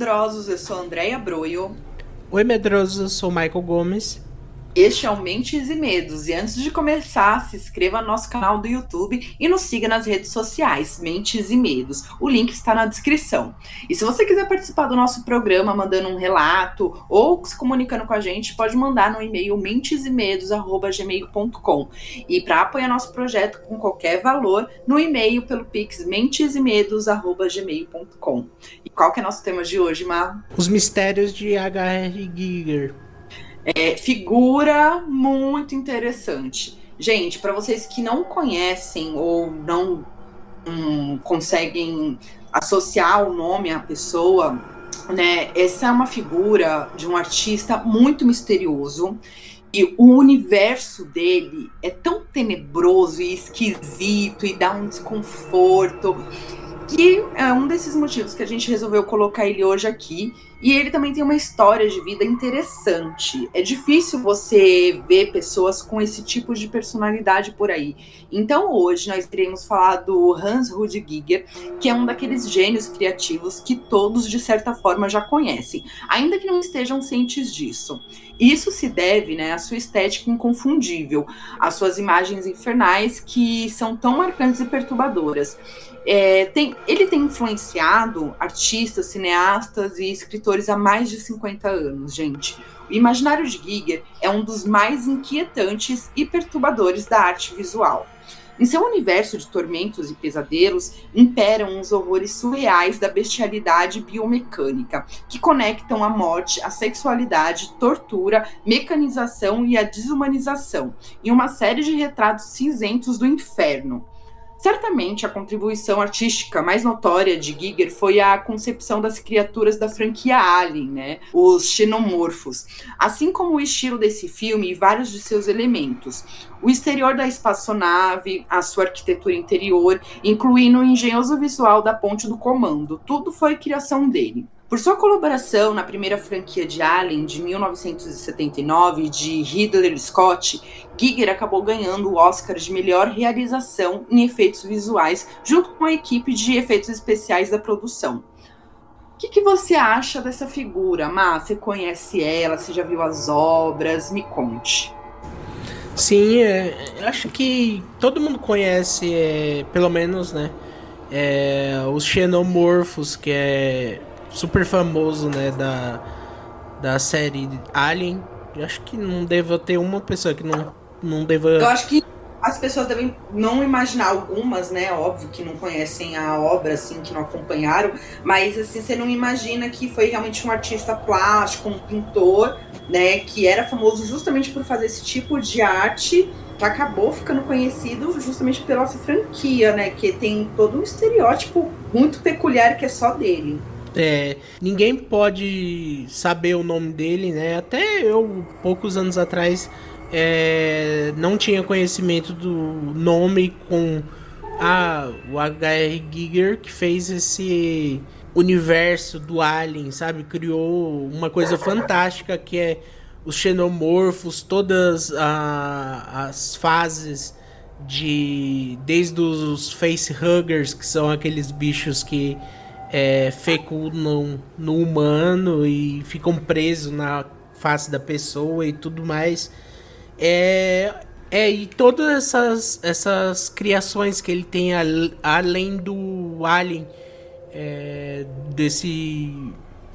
medrosos, eu sou a Andréia Broio. Oi, medrosos, eu sou o Michael Gomes. Este é o Mentes e Medos. E antes de começar, se inscreva no nosso canal do YouTube e nos siga nas redes sociais, Mentes e Medos. O link está na descrição. E se você quiser participar do nosso programa mandando um relato ou se comunicando com a gente, pode mandar no e-mail mentesemedos@gmail.com. E para apoiar nosso projeto com qualquer valor, no e-mail pelo Pix mentesemedos@gmail.com. E qual que é nosso tema de hoje, Mar? Os mistérios de H.R. Giger. Figura muito interessante. Gente, para vocês que não conhecem ou não conseguem associar o nome à pessoa, né? Essa é uma figura de um artista muito misterioso. E o universo dele é tão tenebroso e esquisito e dá um desconforto, que é um desses motivos que a gente resolveu colocar ele hoje aqui. E ele também tem uma história de vida interessante. É difícil você ver pessoas com esse tipo de personalidade por aí. Então hoje nós iremos falar do Hans Rued Giger, que é um daqueles gênios criativos que todos de certa forma já conhecem, ainda que não estejam cientes disso. Isso se deve, né, à sua estética inconfundível, às suas imagens infernais que são tão marcantes e perturbadoras. Ele tem influenciado artistas, cineastas e escritores há mais de 50 anos, gente. O imaginário de Giger é um dos mais inquietantes e perturbadores da arte visual. Em seu universo de tormentos e pesadelos, imperam os horrores surreais da bestialidade biomecânica, que conectam a morte, a sexualidade, tortura, mecanização e a desumanização, em uma série de retratos cinzentos do inferno. Certamente, a contribuição artística mais notória de Giger foi a concepção das criaturas da franquia Alien, né? Os xenomorfos, assim como o estilo desse filme e vários de seus elementos. O exterior da espaçonave, a sua arquitetura interior, incluindo o engenhoso visual da ponte do comando, tudo foi criação dele. Por sua colaboração na primeira franquia de Alien, de 1979, de Ridley Scott, Giger acabou ganhando o Oscar de melhor realização em efeitos visuais, junto com a equipe de efeitos especiais da produção. O que você acha dessa figura, Má? Você conhece ela? Você já viu as obras? Me conte. Sim, acho que todo mundo conhece, pelo menos, né? Os xenomorfos, que é super famoso, né? Da série Alien. Eu acho que não deva ter uma pessoa que não deva. Eu acho que as pessoas devem não imaginar, algumas, né? Óbvio que não conhecem a obra, assim, que não acompanharam, mas assim, você não imagina que foi realmente um artista plástico, um pintor, né? Que era famoso justamente por fazer esse tipo de arte, que acabou ficando conhecido justamente pela sua franquia, né? Que tem todo um estereótipo muito peculiar que é só dele. Ninguém pode saber o nome dele, né? Até eu, poucos anos atrás, não tinha conhecimento do nome com o H.R. Giger, que fez esse universo do Alien, sabe? Criou uma coisa fantástica que é os xenomorfos, todas as fases desde os facehuggers, que são aqueles bichos que fecundam no humano e ficam presos na face da pessoa e tudo mais. E todas essas criações que ele tem além do Alien, desse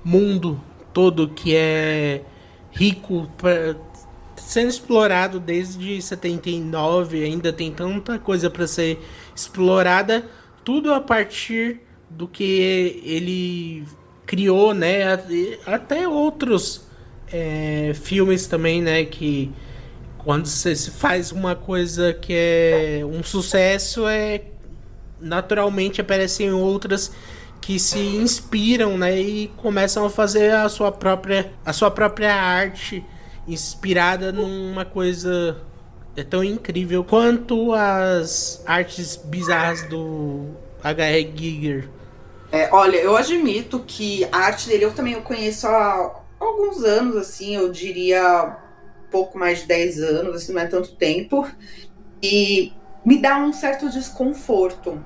mundo todo que é rico, sendo explorado desde 79, ainda tem tanta coisa para ser explorada, tudo a partir do que ele criou, né? Até outros filmes também, né? Que quando você faz uma coisa que é um sucesso, naturalmente aparecem outras que se inspiram, né? E começam a fazer a sua própria arte inspirada numa coisa tão incrível quanto as artes bizarras do H.R. Giger. Olha, eu admito que a arte dele eu conheço há alguns anos, assim, eu diria pouco mais de 10 anos, assim, não é tanto tempo, e me dá um certo desconforto.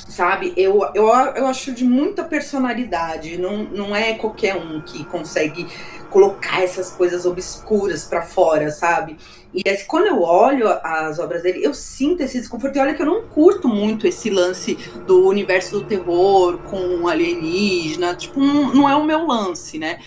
sabe? Eu acho de muita personalidade, não é qualquer um que consegue colocar essas coisas obscuras pra fora, sabe? E assim, quando eu olho as obras dele, eu sinto esse desconforto. E olha que eu não curto muito esse lance do universo do terror com alienígena, tipo, não é o meu lance, né?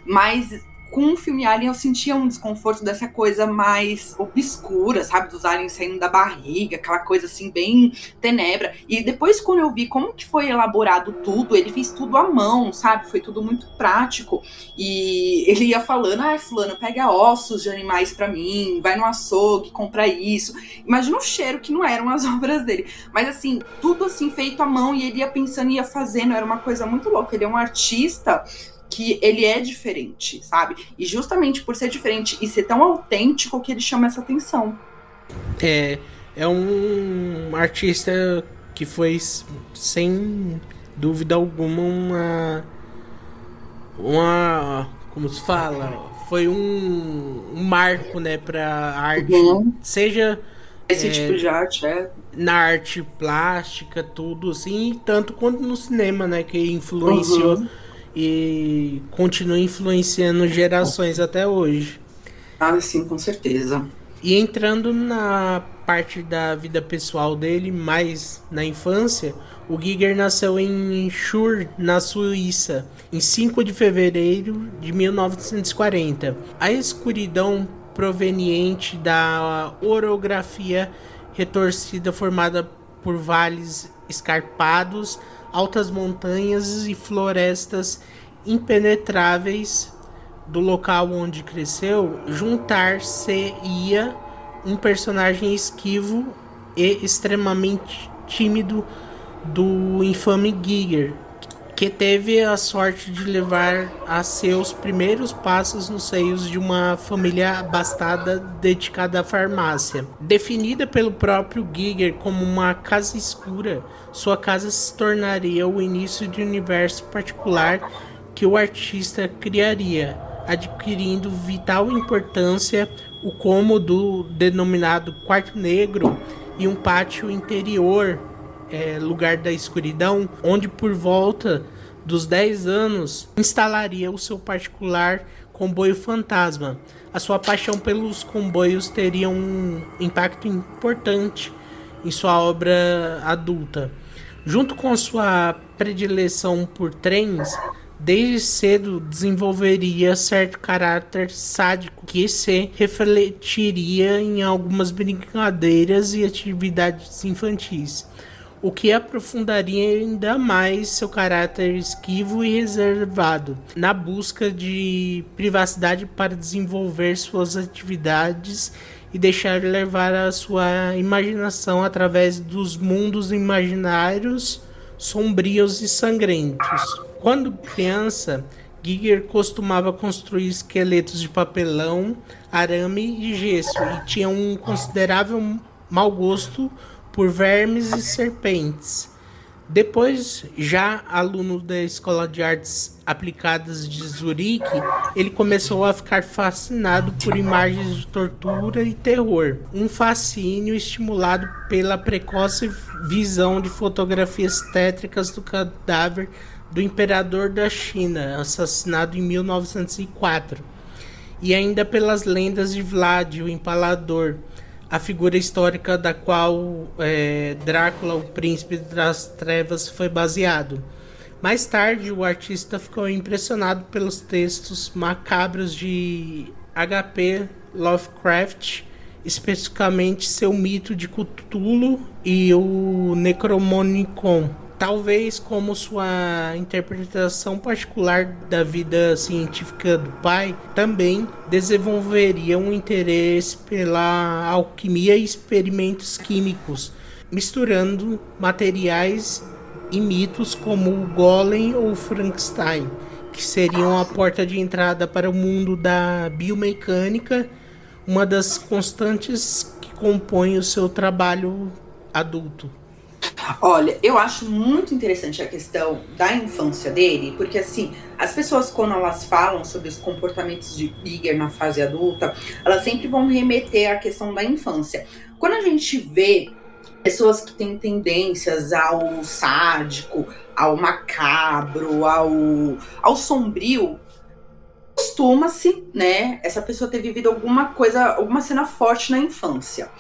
Mas com o filme Alien eu sentia um desconforto dessa coisa mais obscura, sabe? Dos aliens saindo da barriga, aquela coisa assim bem tenebra. E depois quando eu vi como que foi elaborado tudo, ele fez tudo à mão, sabe? Foi tudo muito prático. E ele ia falando, fulano, pega ossos de animais pra mim, vai no açougue, compra isso. Imagina o cheiro que não eram as obras dele. Mas assim, tudo assim feito à mão e ele ia pensando, ia fazendo, era uma coisa muito louca. Ele é um artista que ele é diferente, sabe? E justamente por ser diferente e ser tão autêntico que ele chama essa atenção. É um artista que foi, sem dúvida alguma, como se fala? Foi um marco, né, pra arte. Seja esse tipo de arte na arte plástica, tudo assim, tanto quanto no cinema, né, que influenciou e continua influenciando gerações até hoje. Ah, sim, com certeza. E entrando na parte da vida pessoal dele, mais na infância, o Giger nasceu em Chur, na Suíça, em 5 de fevereiro de 1940. A escuridão proveniente da orografia retorcida formada por vales escarpados, altas montanhas e florestas impenetráveis do local onde cresceu, juntar-se-ia um personagem esquivo e extremamente tímido do infame Giger, que teve a sorte de levar a seus primeiros passos nos seios de uma família abastada dedicada à farmácia. Definida pelo próprio Giger como uma casa escura, sua casa se tornaria o início de um universo particular que o artista criaria, adquirindo vital importância o cômodo denominado quarto negro e um pátio interior, lugar da escuridão, onde por volta dos 10 anos instalaria o seu particular comboio fantasma. A sua paixão pelos comboios teria um impacto importante em sua obra adulta. Junto com sua predileção por trens, desde cedo desenvolveria certo caráter sádico que se refletiria em algumas brincadeiras e atividades infantis, o que aprofundaria ainda mais seu caráter esquivo e reservado, na busca de privacidade para desenvolver suas atividades e deixar levar a sua imaginação através dos mundos imaginários, sombrios e sangrentos. Quando criança, Giger costumava construir esqueletos de papelão, arame e gesso e tinha um considerável mau gosto por vermes e serpentes. Depois, já aluno da Escola de Artes Aplicadas de Zurique, ele começou a ficar fascinado por imagens de tortura e terror, um fascínio estimulado pela precoce visão de fotografias tétricas do cadáver do imperador da China, assassinado em 1904, e ainda pelas lendas de Vlad, o Empalador, a figura histórica da qual Drácula, o príncipe das trevas, foi baseado. Mais tarde, o artista ficou impressionado pelos textos macabros de H.P. Lovecraft, especificamente seu mito de Cthulhu e o Necronomicon. Talvez como sua interpretação particular da vida científica do pai, também desenvolveria um interesse pela alquimia e experimentos químicos, misturando materiais e mitos como o Golem ou Frankenstein, que seriam a porta de entrada para o mundo da biomecânica, uma das constantes que compõem o seu trabalho adulto. Olha, eu acho muito interessante a questão da infância dele, porque assim, as pessoas quando elas falam sobre os comportamentos de Giger na fase adulta, elas sempre vão remeter à questão da infância. Quando a gente vê pessoas que têm tendências ao sádico, ao macabro, ao sombrio, costuma-se, né, essa pessoa ter vivido alguma coisa, alguma cena forte na infância.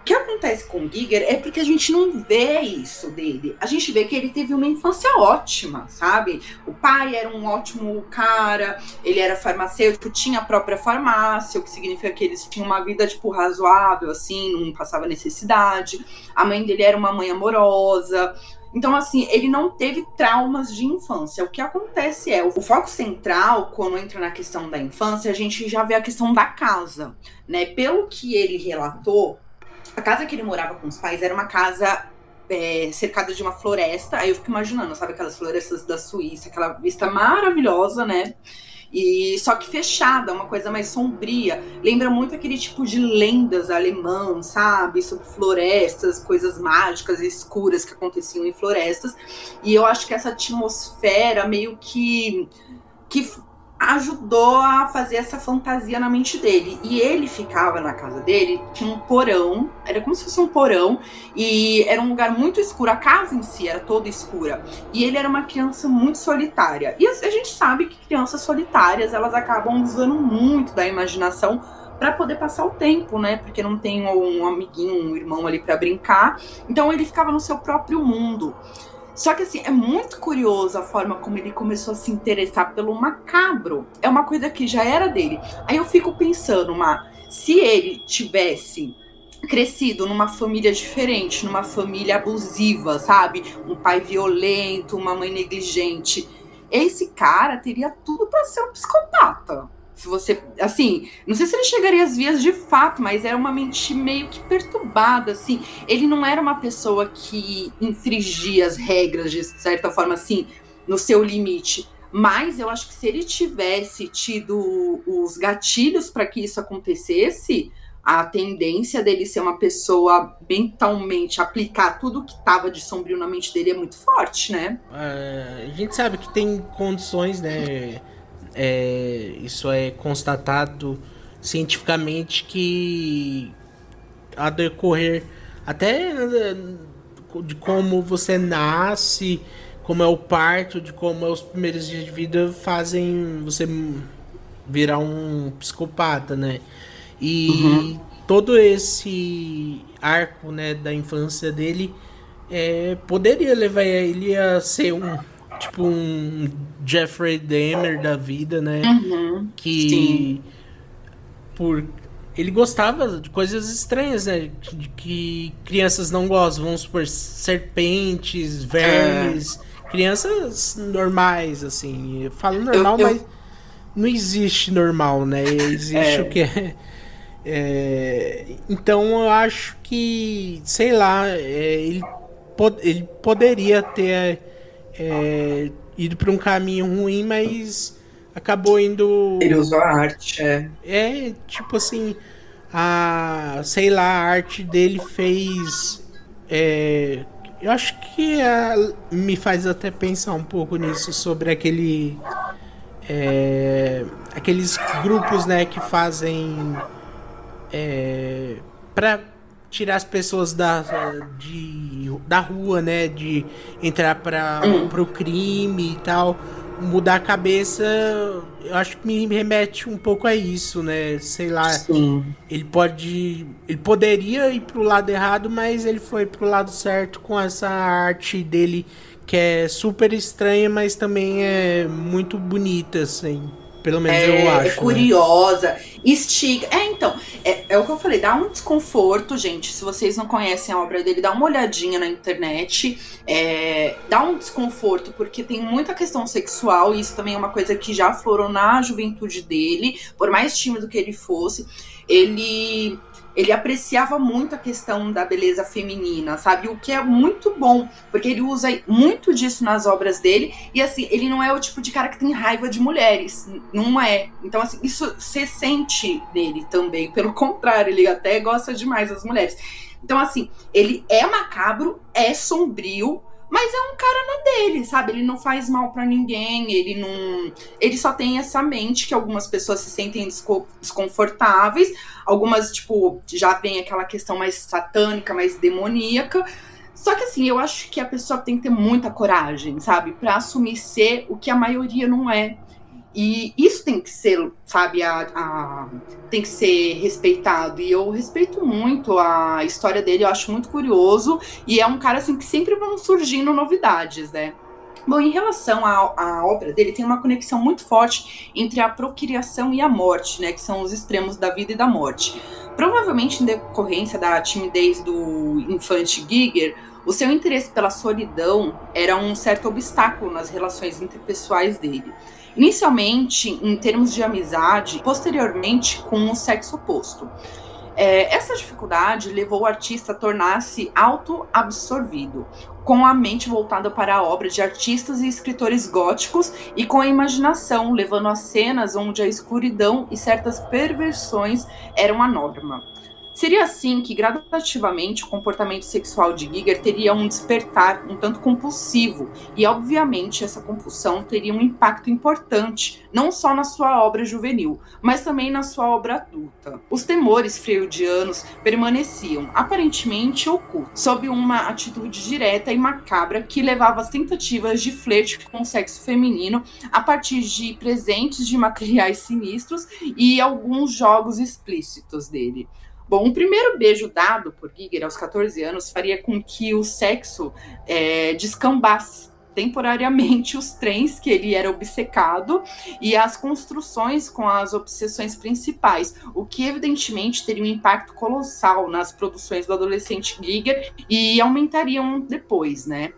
O que acontece com o Giger é porque a gente não vê isso dele. A gente vê que ele teve uma infância ótima, sabe? O pai era um ótimo cara, ele era farmacêutico, tinha a própria farmácia, o que significa que eles tinham uma vida, tipo, razoável, assim, não passava necessidade. A mãe dele era uma mãe amorosa. Então, assim, ele não teve traumas de infância. O que acontece é, o foco central, quando entra na questão da infância, a gente já vê a questão da casa, né? Pelo que ele relatou, a casa que ele morava com os pais era uma casa cercada de uma floresta. Aí eu fico imaginando, sabe, aquelas florestas da Suíça, aquela vista maravilhosa, né? E só que fechada, uma coisa mais sombria. Lembra muito aquele tipo de lendas alemãs, sabe? Sobre florestas, coisas mágicas e escuras que aconteciam em florestas. E eu acho que essa atmosfera meio que ajudou a fazer essa fantasia na mente dele. E ele ficava na casa dele, tinha um porão, era como se fosse um porão, e era um lugar muito escuro, a casa em si era toda escura. E ele era uma criança muito solitária. E a gente sabe que crianças solitárias, elas acabam usando muito da imaginação para poder passar o tempo, né? Porque não tem um amiguinho, um irmão ali para brincar. Então ele ficava no seu próprio mundo. Só que, assim, é muito curioso a forma como ele começou a se interessar pelo macabro. É uma coisa que já era dele. Aí eu fico pensando, se ele tivesse crescido numa família diferente, numa família abusiva, sabe? Um pai violento, uma mãe negligente. Esse cara teria tudo para ser um psicopata. Se você, assim, não sei se ele chegaria às vias de fato, mas era uma mente meio que perturbada, assim. Ele não era uma pessoa que infringia as regras de certa forma, assim, no seu limite. Mas eu acho que se ele tivesse tido os gatilhos para que isso acontecesse, a tendência dele ser uma pessoa mentalmente aplicar tudo que estava de sombrio na mente dele é muito forte, né? A gente sabe que tem condições, né? Isso é constatado cientificamente que a decorrer até de como você nasce, como é o parto, de como é os primeiros dias de vida, fazem você virar um psicopata, né? E todo esse arco, né, da infância dele poderia levar ele a ser um Jeffrey Dahmer da vida, né? Que ele gostava de coisas estranhas, né? De que crianças não gostam, vamos supor, serpentes, vermes, crianças normais, assim. Eu falo normal, mas não existe normal, né? Existe o que então eu acho que, sei lá, ele poderia ter ido para um caminho ruim, mas acabou indo. Ele usou a arte, Tipo assim, sei lá, a arte dele fez. Eu acho que me faz até pensar um pouco nisso, sobre aqueles grupos, né, que fazem para tirar as pessoas da rua, né, de entrar para o crime e tal, mudar a cabeça. Eu acho que me remete um pouco a isso, né? Sei lá. Sim. Ele poderia ir pro lado errado, mas ele foi pro lado certo com essa arte dele, que é super estranha, mas também é muito bonita, assim. Pelo menos eu acho. É curiosa, né? Estiga. Então, é o que eu falei, dá um desconforto, gente. Se vocês não conhecem a obra dele, dá uma olhadinha na internet. Dá um desconforto, porque tem muita questão sexual, e isso também é uma coisa que já aflorou na juventude dele. Por mais tímido que ele fosse, ele apreciava muito a questão da beleza feminina, sabe? O que é muito bom, porque ele usa muito disso nas obras dele. E assim, ele não é o tipo de cara que tem raiva de mulheres, não é. Então assim, isso você sente nele também. Pelo contrário, ele até gosta demais das mulheres. Então assim, ele é macabro, é sombrio, Mas é um cara na dele, sabe? Ele não faz mal pra ninguém, ele só tem essa mente que algumas pessoas se sentem desconfortáveis, algumas, tipo, já vem aquela questão mais satânica, mais demoníaca. Só que assim, eu acho que a pessoa tem que ter muita coragem, sabe? Pra assumir ser o que a maioria não é. E isso tem que ser, sabe, tem que ser respeitado. E eu respeito muito a história dele, eu acho muito curioso. E é um cara, assim, que sempre vão surgindo novidades, né? Bom, em relação à obra dele, tem uma conexão muito forte entre a procriação e a morte, né? Que são os extremos da vida e da morte. Provavelmente em decorrência da timidez do infante Giger, o seu interesse pela solidão era um certo obstáculo nas relações interpessoais dele. Inicialmente em termos de amizade, posteriormente com o sexo oposto. Essa dificuldade levou o artista a tornar-se autoabsorvido, com a mente voltada para a obra de artistas e escritores góticos e com a imaginação, levando a cenas onde a escuridão e certas perversões eram a norma. Seria assim que, gradativamente, o comportamento sexual de Giger teria um despertar um tanto compulsivo, e, obviamente, essa compulsão teria um impacto importante, não só na sua obra juvenil, mas também na sua obra adulta. Os temores freudianos permaneciam, aparentemente ocultos, sob uma atitude direta e macabra que levava às tentativas de flerte com o sexo feminino a partir de presentes de materiais sinistros e alguns jogos explícitos dele. Bom, o primeiro beijo dado por Giger aos 14 anos faria com que o sexo descambasse temporariamente os trens que ele era obcecado e as construções com as obsessões principais, o que evidentemente teria um impacto colossal nas produções do adolescente Giger e aumentariam depois, né?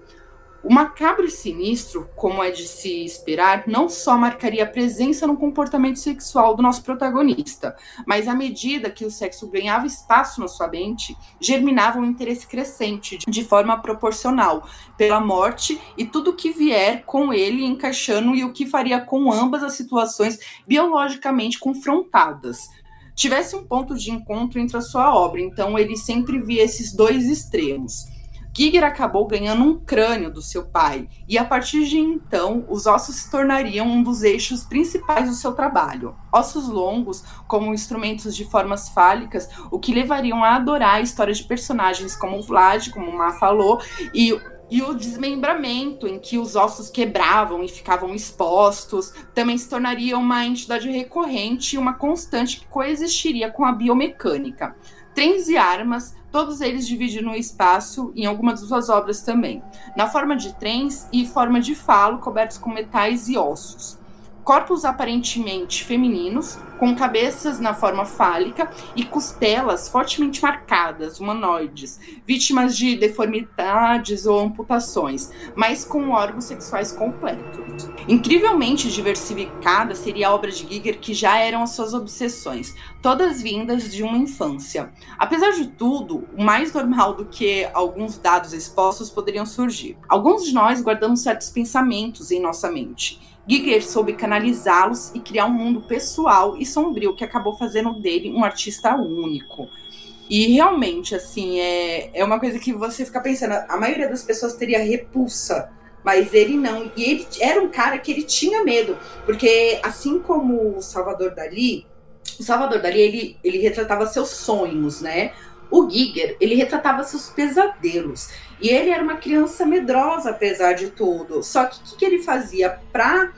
O macabro e sinistro, como é de se esperar, não só marcaria a presença no comportamento sexual do nosso protagonista, mas à medida que o sexo ganhava espaço na sua mente, germinava um interesse crescente, de forma proporcional, pela morte e tudo que vier com ele encaixando e o que faria com ambas as situações biologicamente confrontadas. Tivesse um ponto de encontro entre a sua obra, então ele sempre via esses dois extremos. Giger acabou ganhando um crânio do seu pai, e a partir de então, os ossos se tornariam um dos eixos principais do seu trabalho. Ossos longos, como instrumentos de formas fálicas, o que levariam a adorar a história de personagens como Vlad, como o Má falou, e o desmembramento, em que os ossos quebravam e ficavam expostos, também se tornaria uma entidade recorrente e uma constante que coexistiria com a biomecânica. Trens e armas, todos eles dividindo o espaço em algumas de suas obras também, na forma de trens e forma de falo, cobertos com metais e ossos. Corpos aparentemente femininos, com cabeças na forma fálica e costelas fortemente marcadas, humanoides, vítimas de deformidades ou amputações, mas com órgãos sexuais completos. Incrivelmente diversificada seria a obra de Giger, que já eram as suas obsessões, todas vindas de uma infância. Apesar de tudo, o mais normal do que alguns dados expostos poderiam surgir. Alguns de nós guardamos certos pensamentos em nossa mente. Giger soube canalizá-los e criar um mundo pessoal e sombrio que acabou fazendo dele um artista único. E realmente, assim, é uma coisa que você fica pensando, a maioria das pessoas teria repulsa, mas ele não. E ele era um cara que ele tinha medo, porque assim como o Salvador Dalí, ele retratava seus sonhos, né? O Giger, ele retratava seus pesadelos. E ele era uma criança medrosa, apesar de tudo. Só que o que ele fazia para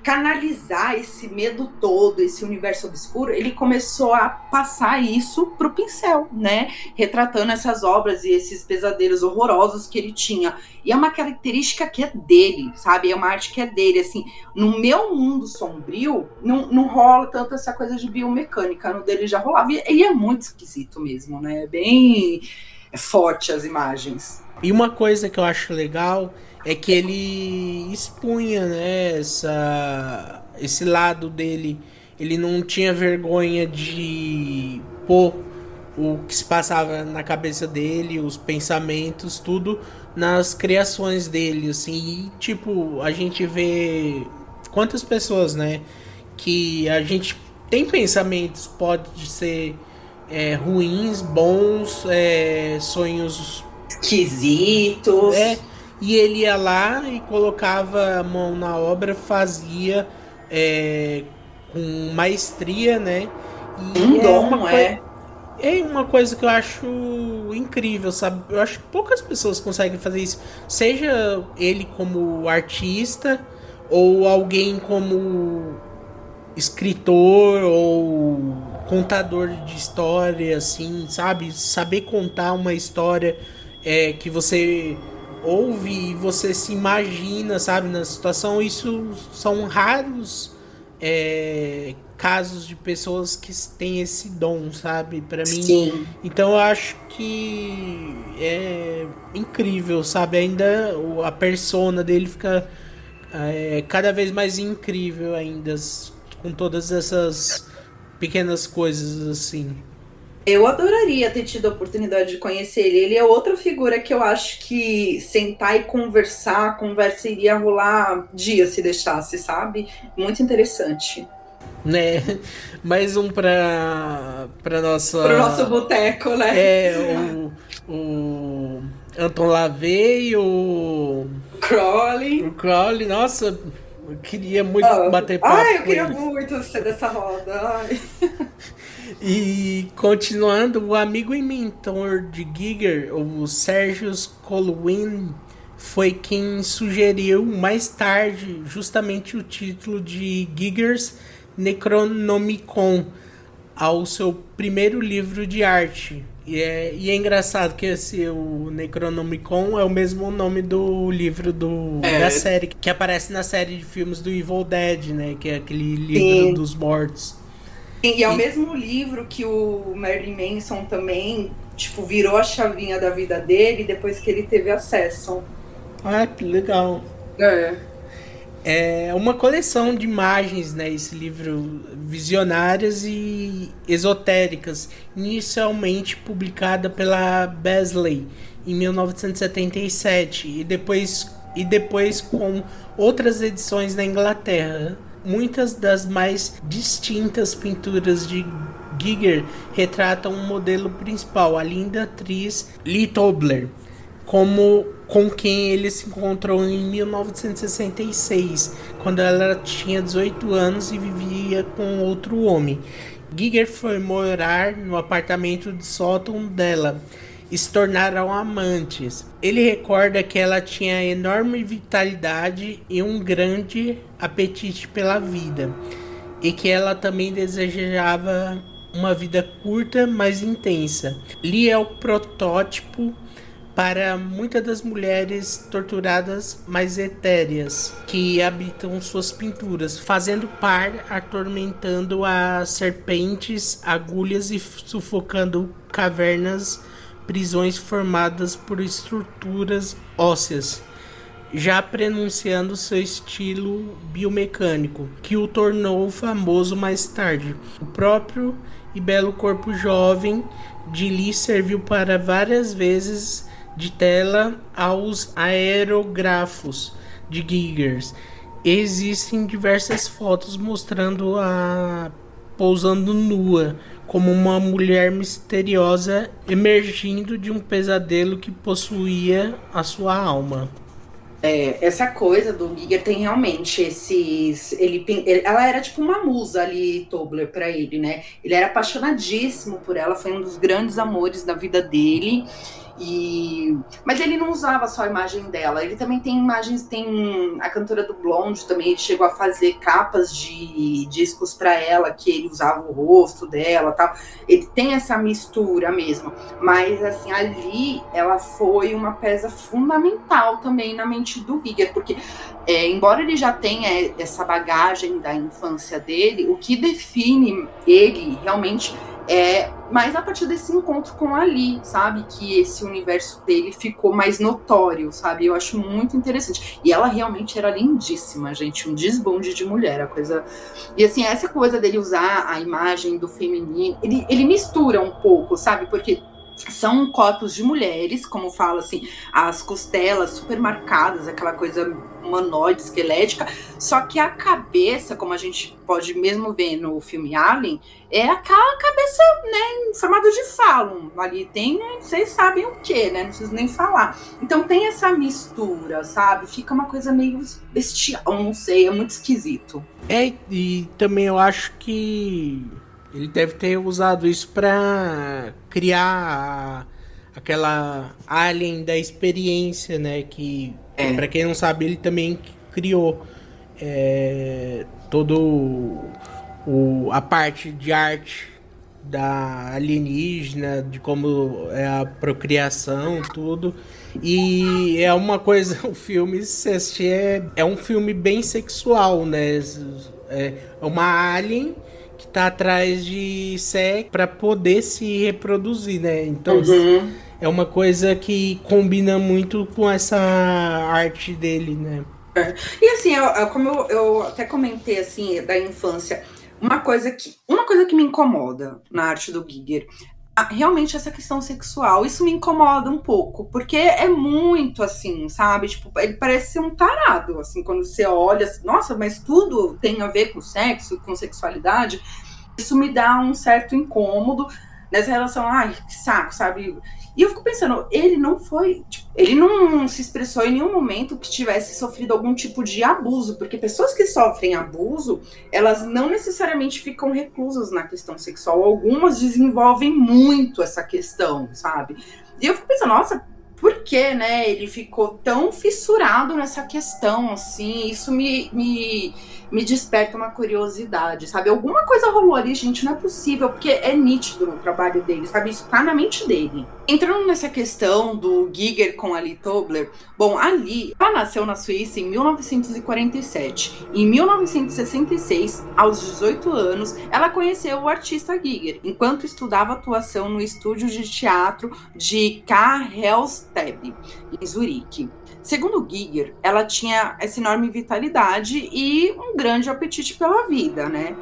canalizar esse medo todo, esse universo obscuro? Ele começou a passar isso pro pincel, né? Retratando essas obras e esses pesadelos horrorosos que ele tinha. E é uma característica que é dele, sabe? É uma arte que é dele, assim. No meu mundo sombrio, não rola tanto essa coisa de biomecânica. No dele já rolava. E é muito esquisito mesmo, né? É bem forte as imagens. E uma coisa que eu acho legal é que ele expunha, né, esse lado dele. Ele não tinha vergonha de pôr o que se passava na cabeça dele, os pensamentos, tudo nas criações dele, assim. E, tipo, a gente vê quantas pessoas, né, que a gente tem pensamentos, pode ser ruins, bons, sonhos esquisitos. e ele ia lá e colocava a mão na obra, fazia com maestria, né? E Um dom, é. é uma coisa que eu acho incrível, sabe? Eu acho que poucas pessoas conseguem fazer isso. Seja ele como artista ou alguém como escritor ou contador de história, assim, sabe? Saber contar uma história que você ouve e você se imagina, sabe, na situação. Isso são raros casos de pessoas que têm esse dom, sabe? Para mim, Sim. então eu acho que é incrível, sabe? Ainda a persona dele fica cada vez mais incrível ainda com todas essas pequenas coisas assim. Eu adoraria ter tido a oportunidade de conhecer ele. Ele é outra figura que eu acho que sentar e conversar, a conversa iria rolar dias se deixasse, sabe? Muito interessante. Né? Mais um para Pro nosso nossa boteco, né? é o Anton LaVey, o Crowley. Crowley, nossa, eu queria muito Ah, bater papo ai, eu com queria ele. muito ser dessa roda. Ai. E continuando, o amigo e mentor de Giger, o Sérgio Colwyn, foi quem sugeriu mais tarde justamente o título de Giger's Necronomicon ao seu primeiro livro de arte. E é engraçado que o Necronomicon é o mesmo nome do livro da É, série, que aparece na série de filmes do Evil Dead, né? Que é aquele livro sim. dos mortos. E é o E, mesmo livro que o Marilyn Manson também, tipo, virou a chavinha da vida dele depois que ele teve acesso. que legal. É. É uma coleção de imagens, né? Esse livro visionárias e esotéricas, inicialmente publicada pela Beazley em 1977 e depois com outras edições na Inglaterra. Muitas das mais distintas pinturas de Giger retratam o modelo principal, a linda atriz Lee Tobler, com quem ele se encontrou em 1966, quando ela tinha 18 anos e vivia com outro homem. Giger foi morar no apartamento de sótão dela e se tornaram amantes. Ele recorda que ela tinha enorme vitalidade e um grande apetite pela vida, e que ela também desejava uma vida curta, mas intensa. Lee é o protótipo para muitas das mulheres torturadas mais etéreas que habitam suas pinturas, fazendo par, atormentando as serpentes, agulhas e sufocando cavernas, prisões formadas por estruturas ósseas, já prenunciando seu estilo biomecânico, que o tornou famoso mais tarde. O próprio e belo corpo jovem de Lee serviu para várias vezes de tela aos aerografos de Giger. Existem diversas fotos mostrando-a pousando nua, como uma mulher misteriosa emergindo de um pesadelo que possuía a sua alma. Essa coisa do Giger tem realmente esses. Ela era tipo uma musa ali, Tobler, para ele, né? Ele era apaixonadíssimo por ela, foi um dos grandes amores da vida dele. Mas ele não usava só a imagem dela, ele também tem imagens, tem a cantora do Blonde também, ele chegou a fazer capas de discos para ela, que ele usava o rosto dela, tal. Ele tem essa mistura mesmo, mas assim, ali ela foi uma peça fundamental também na mente do Giger, porque embora ele já tenha essa bagagem da infância dele, o que define ele realmente mais a partir desse encontro com a Lee, sabe? Que esse universo dele ficou mais notório, sabe? Eu acho muito interessante. E ela realmente era lindíssima, gente. Um desbonde de mulher, a coisa... E assim, essa coisa dele usar a imagem do feminino, ele mistura um pouco, sabe? Porque São corpos de mulheres, como fala assim, as costelas super marcadas, aquela coisa humanoide, esquelética, só que a cabeça, como a gente pode mesmo ver no filme Alien, é aquela cabeça, né, em formato de falo. Ali tem, vocês sabem o que, né? Não preciso nem falar. Então tem essa mistura, sabe? Fica uma coisa meio bestial, não sei, é muito esquisito. E também eu acho que ele deve ter usado isso pra criar aquela alien da experiência, né? Que, pra quem não sabe, ele também criou todo a parte de arte da alienígena, de como é a procriação, tudo. E é uma coisa, o filme, se assistir, é um filme bem sexual, né? É uma alien que tá atrás de sexo para poder se reproduzir, né? Então é uma coisa que combina muito com essa arte dele, né? E assim, como eu até comentei assim da infância, uma coisa que me incomoda na arte do Giger, realmente essa questão sexual, isso me incomoda um pouco, porque é muito assim, sabe? Tipo, ele parece ser um tarado, assim, quando você olha, assim, nossa, mas tudo tem a ver com sexo, com sexualidade. Isso me dá um certo incômodo nessa relação, ai, que saco, sabe? E eu fico pensando, ele não foi, tipo, ele não se expressou em nenhum momento que tivesse sofrido algum tipo de abuso, porque pessoas que sofrem abuso, elas não necessariamente ficam reclusas na questão sexual, algumas desenvolvem muito essa questão, sabe? E eu fico pensando, nossa, por que, né, ele ficou tão fissurado nessa questão, assim, isso me desperta uma curiosidade, sabe? Alguma coisa rolou ali, gente, não é possível, porque é nítido no trabalho dele, sabe? Isso tá na mente dele. Entrando nessa questão do Giger com a Lee Tobler, bom, a Lee, ela nasceu na Suíça em 1947. Em 1966, aos 18 anos, ela conheceu o artista Giger, enquanto estudava atuação no estúdio de teatro de K. Hellstab, em Zurique. Segundo Giger, ela tinha essa enorme vitalidade e um grande apetite pela vida, né?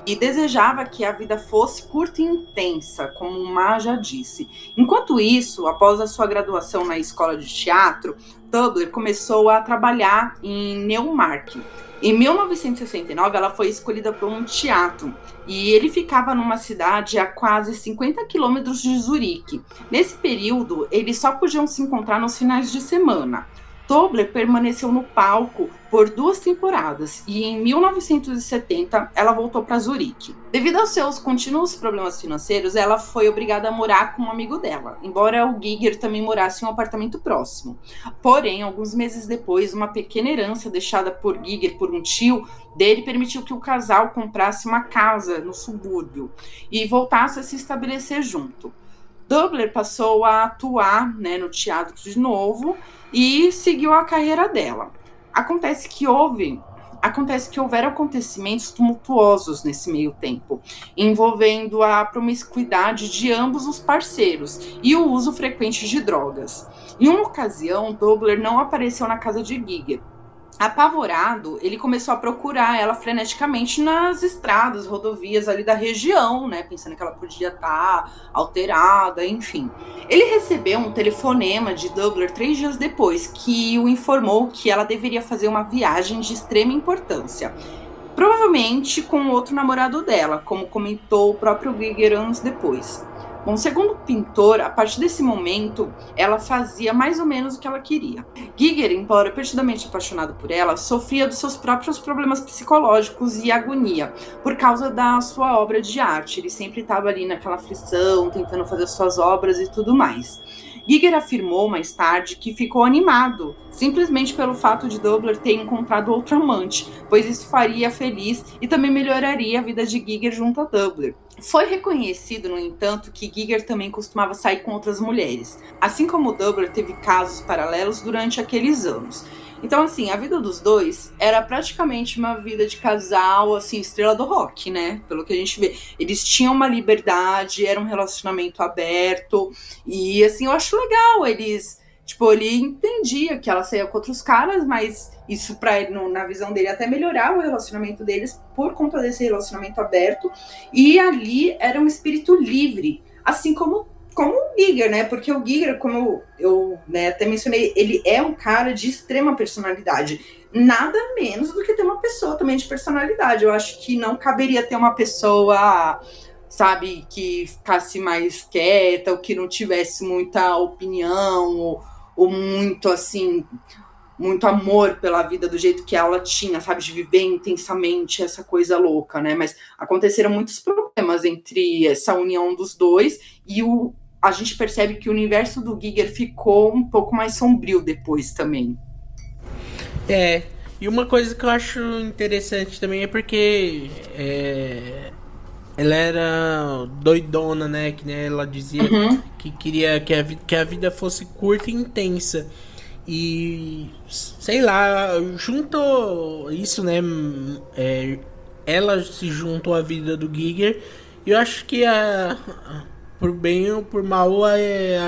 E desejava que a vida fosse curta e intensa, como Ma já disse. Enquanto isso, após a sua graduação na escola de teatro, Tobler começou a trabalhar em Neumarkt. Em 1969, ela foi escolhida para um teatro e ele ficava numa cidade a quase 50 quilômetros de Zurique. Nesse período, eles só podiam se encontrar nos finais de semana. Tobler permaneceu no palco por 2 temporadas e em 1970 ela voltou para Zurique. Devido aos seus contínuos problemas financeiros, ela foi obrigada a morar com um amigo dela, embora o Giger também morasse em um apartamento próximo. Porém, alguns meses depois, uma pequena herança deixada por Giger por um tio dele permitiu que o casal comprasse uma casa no subúrbio e voltasse a se estabelecer junto. Tobler passou a atuar, né, no teatro de novo e seguiu a carreira dela. Acontece que houveram acontecimentos tumultuosos nesse meio tempo, envolvendo a promiscuidade de ambos os parceiros e o uso frequente de drogas. Em uma ocasião, Tobler não apareceu na casa de Giger. Apavorado, ele começou a procurar ela freneticamente nas estradas, rodovias ali da região, né? Pensando que ela podia estar alterada, enfim. Ele recebeu um telefonema de Tobler 3 dias depois, que o informou que ela deveria fazer uma viagem de extrema importância. Provavelmente com outro namorado dela, como comentou o próprio Giger anos depois. Bom, segundo o pintor, a partir desse momento, ela fazia mais ou menos o que ela queria. Giger, embora perdidamente apaixonado por ela, sofria dos seus próprios problemas psicológicos e agonia, por causa da sua obra de arte. Ele sempre estava ali naquela aflição, tentando fazer suas obras e tudo mais. Giger afirmou mais tarde que ficou animado, simplesmente pelo fato de Tobler ter encontrado outro amante, pois isso faria feliz e também melhoraria a vida de Giger junto a Tobler. Foi reconhecido, no entanto, que Giger também costumava sair com outras mulheres, assim como Tobler teve casos paralelos durante aqueles anos. Então, assim, a vida dos dois era praticamente uma vida de casal, assim, estrela do rock, né? Pelo que a gente vê. Eles tinham uma liberdade, era um relacionamento aberto. E, assim, eu acho legal. Ele entendia que ela saía com outros caras, mas isso pra ele, na visão dele, até melhorar o relacionamento deles por conta desse relacionamento aberto. E ali era um espírito livre, assim como como o Giger, né? Porque o Giger, como eu né, até mencionei, ele é um cara de extrema personalidade. Nada menos do que ter uma pessoa também de personalidade. Eu acho que não caberia ter uma pessoa, sabe, que ficasse mais quieta, ou que não tivesse muita opinião, ou muito, assim, muito amor pela vida do jeito que ela tinha, sabe, de viver intensamente essa coisa louca, né? Mas aconteceram muitos problemas entre essa união dos dois e a gente percebe que o universo do Giger ficou um pouco mais sombrio depois também. E uma coisa que eu acho interessante também é porque ela era doidona, né? Que né, ela dizia que queria que a vida fosse curta e intensa. E sei lá, juntou isso, né? Ela se juntou à vida do Giger. E eu acho que por bem ou por mal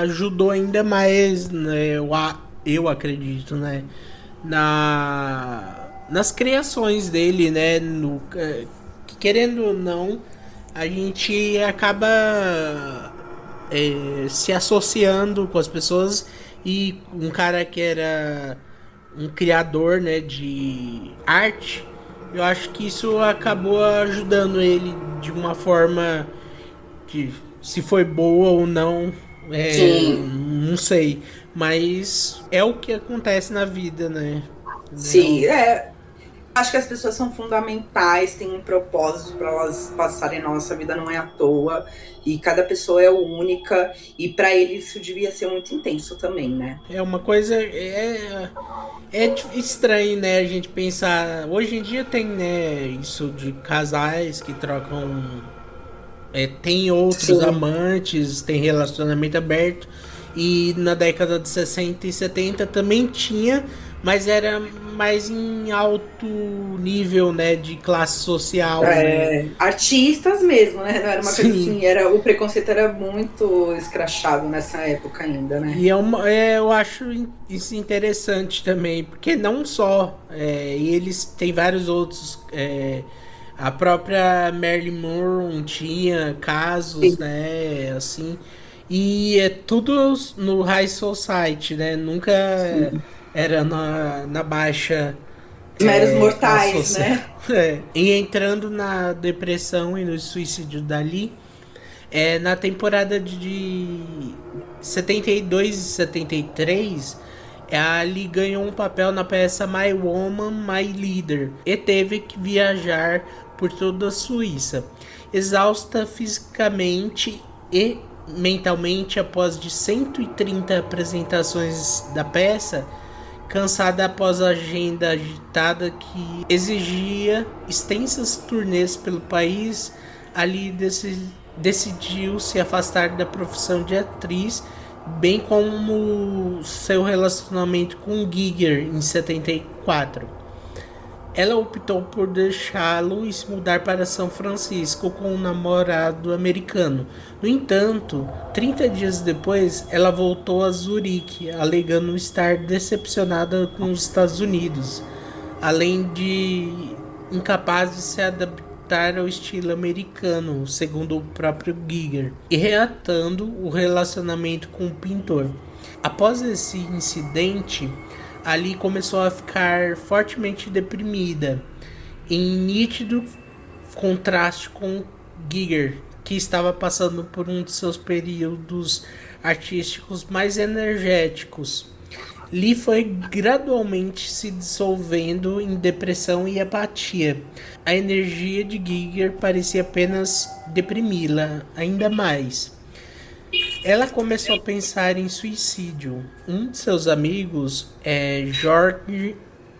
ajudou ainda mais, né? Eu acredito, né? Nas criações dele, né? Querendo ou não, a gente acaba se associando com as pessoas, e um cara que era um criador, né, de arte, eu acho que isso acabou ajudando ele de uma forma que, se foi boa ou não, não sei, mas é o que acontece na vida, né? Sim, acho que as pessoas são fundamentais, têm um propósito para elas passarem na nossa vida, não é à toa. E cada pessoa é única, e para ele isso devia ser muito intenso também, né? É uma coisa. Estranho, né? A gente pensar. Hoje em dia tem, né? Isso de casais que trocam. Tem outros Sim. amantes, tem relacionamento aberto. E na década de 60 e 70 também tinha, mas era mais em alto nível, né, de classe social, né? Artistas mesmo, né? Não era uma Sim. coisa assim, o preconceito era muito escrachado nessa época ainda, né? E eu acho isso interessante também, porque não só eles, tem vários outros. A própria Marilyn Monroe tinha casos, né, assim. E é tudo no High Society, né? Nunca era na baixa. Meros mortais, né? E entrando na depressão e no suicídio dali, na temporada de 72 e 73, a Ali ganhou um papel na peça My Woman, My Leader e teve que viajar por toda a Suíça. Exausta fisicamente e mentalmente após de 130 apresentações da peça, cansada após a agenda agitada que exigia extensas turnês pelo país, Ali decidiu se afastar da profissão de atriz, bem como seu relacionamento com Giger em 74. Ela optou por deixá-lo e se mudar para São Francisco com um namorado americano. No entanto, 30 dias depois, ela voltou a Zurique, alegando estar decepcionada com os Estados Unidos, além de incapaz de se adaptar ao estilo americano, segundo o próprio Giger, e reatando o relacionamento com o pintor. Após esse incidente, Ali começou a ficar fortemente deprimida, em nítido contraste com Giger, que estava passando por um de seus períodos artísticos mais energéticos. Lee foi gradualmente se dissolvendo em depressão e apatia. A energia de Giger parecia apenas deprimi-la ainda mais. Ela começou a pensar em suicídio. Um de seus amigos,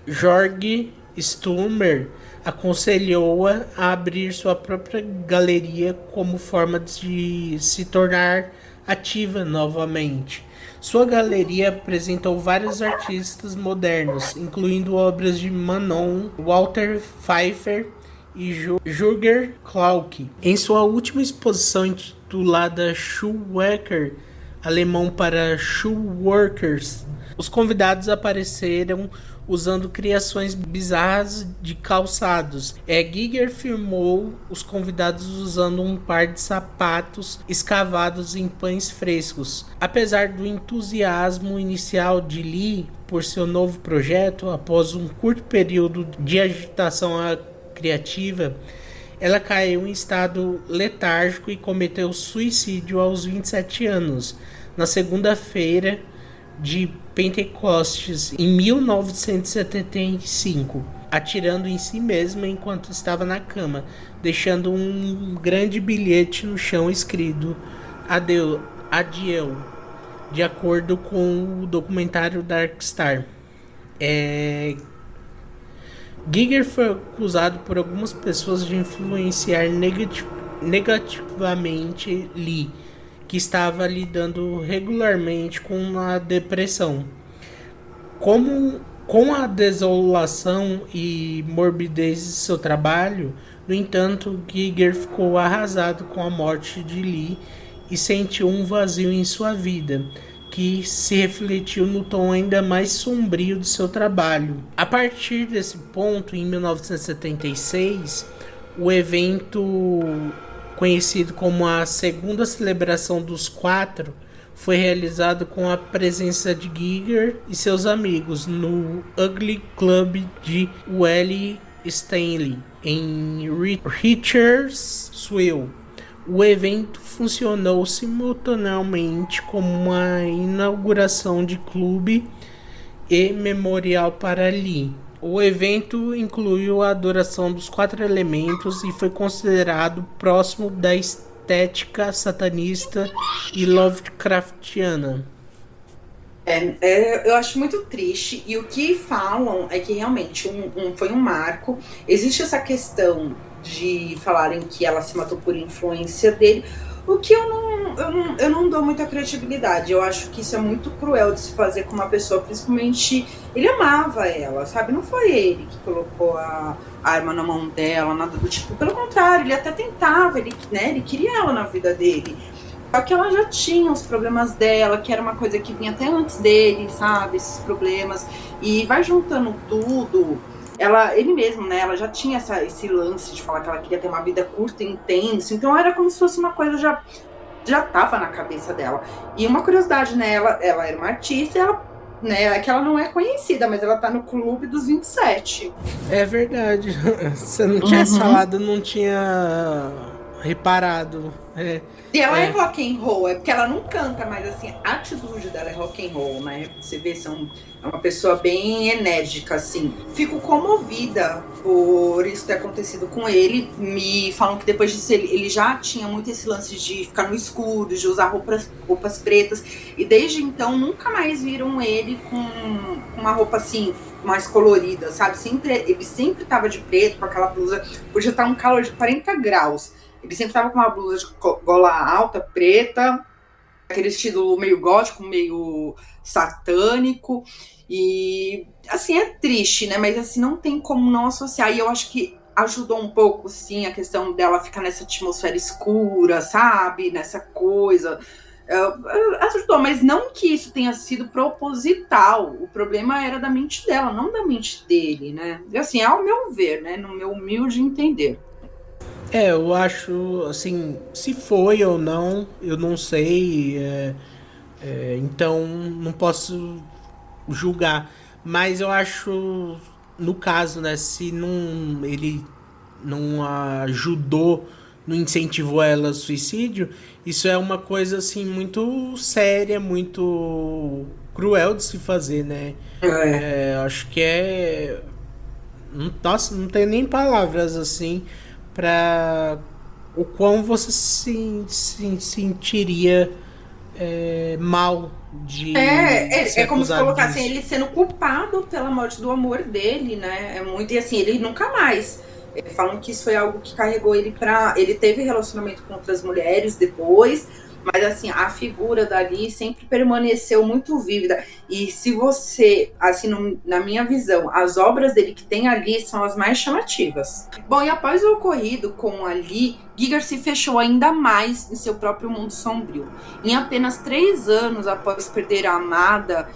Jorge Stummer, aconselhou-a a abrir sua própria galeria como forma de se tornar ativa novamente. Sua galeria apresentou vários artistas modernos, incluindo obras de Manon, Walter Pfeiffer e Jürgen Klauck. Em sua última exposição intitulada Shoeworker, alemão para Shoeworkers, os convidados apareceram usando criações bizarras de calçados. Giger filmou os convidados usando um par de sapatos escavados em pães frescos. Apesar do entusiasmo inicial de Lee por seu novo projeto, após um curto período de agitação criativa, ela caiu em estado letárgico e cometeu suicídio aos 27 anos, na segunda-feira de Pentecostes, em 1975, atirando em si mesma enquanto estava na cama, deixando um grande bilhete no chão escrito Adieu, de acordo com o documentário Dark Star. Giger foi acusado por algumas pessoas de influenciar negativamente Lee, que estava lidando regularmente com a depressão. Com a desolação e morbidez de seu trabalho, no entanto, Giger ficou arrasado com a morte de Lee e sentiu um vazio em sua vida, que se refletiu no tom ainda mais sombrio de seu trabalho. A partir desse ponto, em 1976, o evento conhecido como a segunda celebração dos quatro foi realizado com a presença de Giger e seus amigos no Ugly Club de Welly Stanley, em Richardsville. O evento funcionou simultaneamente como uma inauguração de clube e memorial para Lee. O evento incluiu a adoração dos quatro elementos e foi considerado próximo da estética satanista e Lovecraftiana. Eu acho muito triste, e o que falam é que realmente foi um marco. Existe essa questão de falarem que ela se matou por influência dele, o que eu não dou muita credibilidade. Eu acho que isso é muito cruel de se fazer com uma pessoa, principalmente ele amava ela, sabe? Não foi ele que colocou a arma na mão dela, nada do tipo. Pelo contrário, ele até tentava, ele queria ela na vida dele. Só que ela já tinha os problemas dela, que era uma coisa que vinha até antes dele, sabe? Esses problemas. E vai juntando tudo. Ele mesmo, né? Ela já tinha esse lance de falar que ela queria ter uma vida curta e intensa. Então era como se fosse uma coisa já tava na cabeça dela. E uma curiosidade, né? Ela era uma artista, é que ela não é conhecida, mas ela tá no Clube dos 27. É verdade. Se não tivesse falado, não tinha reparado. E ela é rock and roll, é porque ela não canta, mas assim, a atitude dela é rock and roll, né? Você vê, é uma pessoa bem enérgica, assim. Fico comovida por isso ter acontecido com ele. Me falam que depois disso ele já tinha muito esse lance de ficar no escuro, de usar roupas pretas. E desde então nunca mais viram ele com uma roupa assim, mais colorida, sabe? Ele sempre tava de preto, com aquela blusa. Podia estar um calor de 40 graus. Ele sempre tava com uma blusa de gola alta, preta, aquele estilo meio gótico, meio satânico. E, assim, é triste, né? Mas, assim, não tem como não associar. E eu acho que ajudou um pouco, sim, a questão dela ficar nessa atmosfera escura, sabe? Nessa coisa. Ajudou, mas não que isso tenha sido proposital. O problema era da mente dela, não da mente dele, né? E, assim, ao meu ver, né? No meu humilde entender. Eu acho, assim, se foi ou não, eu não sei, então não posso julgar, mas eu acho, no caso, né, se ele não ajudou, não incentivou ela ao suicídio, isso é uma coisa, assim, muito séria, muito cruel de se fazer, né? Acho que nossa, não tem nem palavras, assim, para o quão você se sentiria mal de é como se colocassem ele sendo culpado pela morte do amor dele, né? É muito, e assim, ele nunca mais. Falam que isso foi algo que carregou ele ele teve relacionamento com outras mulheres depois, mas assim, a figura dali sempre permaneceu muito vívida. E se você, assim, na minha visão, as obras dele que tem ali são as mais chamativas. Bom, e após o ocorrido com a Lee, Giger se fechou ainda mais em seu próprio mundo sombrio. Em apenas 3 anos após perder a amada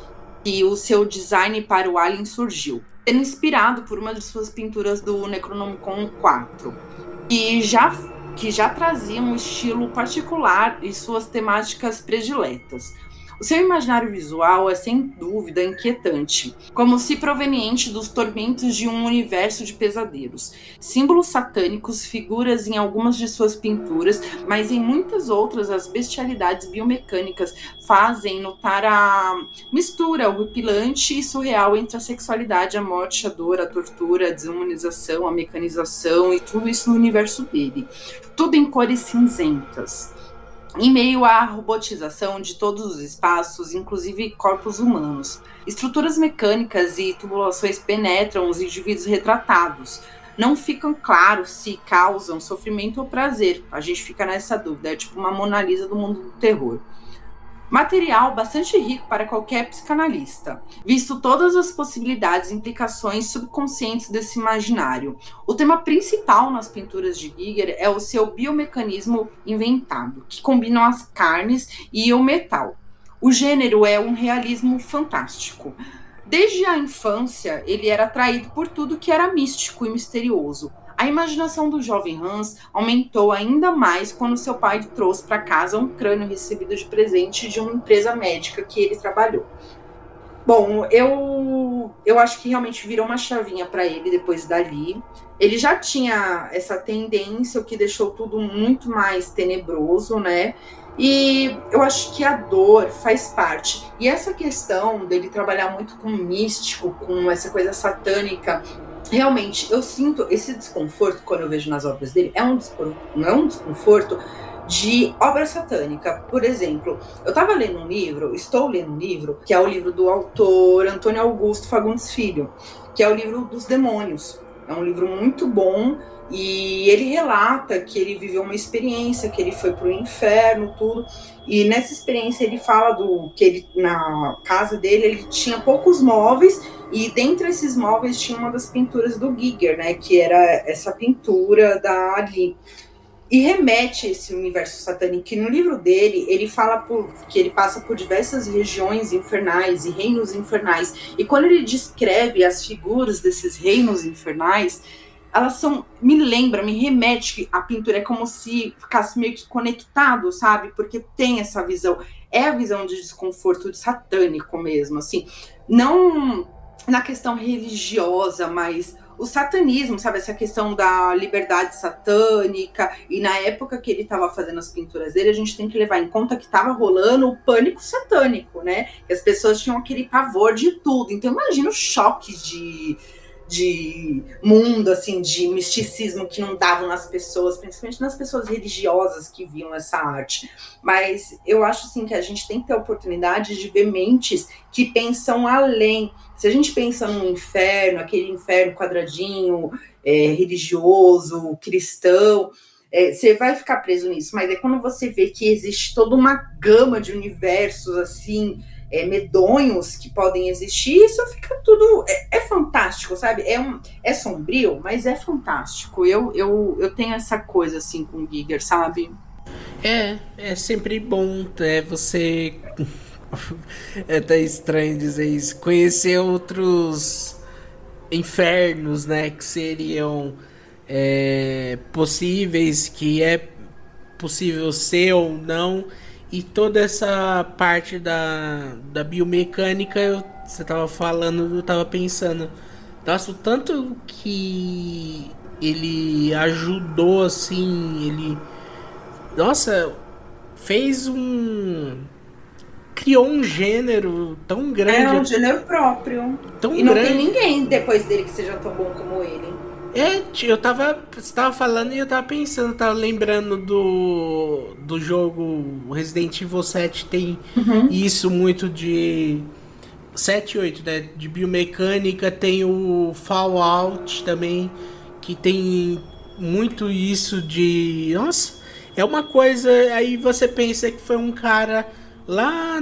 e o seu design para o Alien surgiu, sendo inspirado por uma de suas pinturas do Necronomicon 4, que já trazia um estilo particular e suas temáticas prediletas. O seu imaginário visual é, sem dúvida, inquietante, como se proveniente dos tormentos de um universo de pesadelos. Símbolos satânicos figuras em algumas de suas pinturas, mas em muitas outras as bestialidades biomecânicas fazem notar a mistura horripilante e surreal entre a sexualidade, a morte, a dor, a tortura, a desumanização, a mecanização e tudo isso no universo dele. Tudo em cores cinzentas. Em meio à robotização de todos os espaços, inclusive corpos humanos, estruturas mecânicas e tubulações penetram os indivíduos retratados. Não ficam claros se causam sofrimento ou prazer. A gente fica nessa dúvida. É tipo uma Mona Lisa do mundo do terror. Material bastante rico para qualquer psicanalista, visto todas as possibilidades e implicações subconscientes desse imaginário. O tema principal nas pinturas de Giger é o seu biomecanismo inventado, que combinam as carnes e o metal. O gênero é um realismo fantástico. Desde a infância, ele era atraído por tudo que era místico e misterioso. A imaginação do jovem Hans aumentou ainda mais quando seu pai trouxe para casa um crânio recebido de presente de uma empresa médica que ele trabalhou. Bom, eu acho que realmente virou uma chavinha para ele depois dali. Ele já tinha essa tendência, o que deixou tudo muito mais tenebroso, né? E eu acho que a dor faz parte. E essa questão dele trabalhar muito com místico, com essa coisa satânica, realmente, eu sinto esse desconforto quando eu vejo nas obras dele. Não é um desconforto de obra satânica. Por exemplo, estou lendo um livro, que é o livro do autor Antônio Augusto Fagundes Filho, que é o livro dos demônios. É um livro muito bom e ele relata que ele viveu uma experiência, que ele foi para o inferno, tudo. E nessa experiência ele fala que ele, na casa dele, ele tinha poucos móveis e dentre esses móveis tinha uma das pinturas do Giger, né, que era essa pintura da Ali. E remete a esse universo satânico, que no livro dele, ele fala que ele passa por diversas regiões infernais e reinos infernais. E quando ele descreve as figuras desses reinos infernais, elas me remete à pintura, é como se ficasse meio que conectado, sabe? Porque tem essa visão, é a visão de desconforto de satânico mesmo, assim. Não na questão religiosa, mas o satanismo, sabe? Essa questão da liberdade satânica. E na época que ele estava fazendo as pinturas dele, a gente tem que levar em conta que estava rolando o pânico satânico, né? Que as pessoas tinham aquele pavor de tudo. Então imagina o choque de mundo, assim, de misticismo que não davam nas pessoas, principalmente nas pessoas religiosas que viam essa arte. Mas eu acho, assim, que a gente tem que ter a oportunidade de ver mentes que pensam além. Se a gente pensa num inferno, aquele inferno quadradinho, religioso, cristão, você vai ficar preso nisso. Mas é quando você vê que existe toda uma gama de universos, assim, medonhos que podem existir, isso fica tudo... É fantástico, sabe? É sombrio, mas é fantástico. Eu tenho essa coisa, assim, com o Giger, sabe? É sempre bom você... É até estranho dizer isso. Conhecer outros infernos, né? Que seriam possíveis, que é possível ser ou não. E toda essa parte da biomecânica, você tava falando, eu tava pensando. Nossa, o tanto que ele ajudou, assim, ele... Nossa, criou um gênero tão grande. É um gênero próprio. Tão e não grande. tem ninguém depois dele que seja tão bom como ele. Você tava falando e eu tava pensando, tava lembrando do jogo Resident Evil 7, tem isso muito de 7 e 8, né? De biomecânica, tem o Fallout também, que tem muito isso de... Nossa, é uma coisa... Aí você pensa que foi um cara lá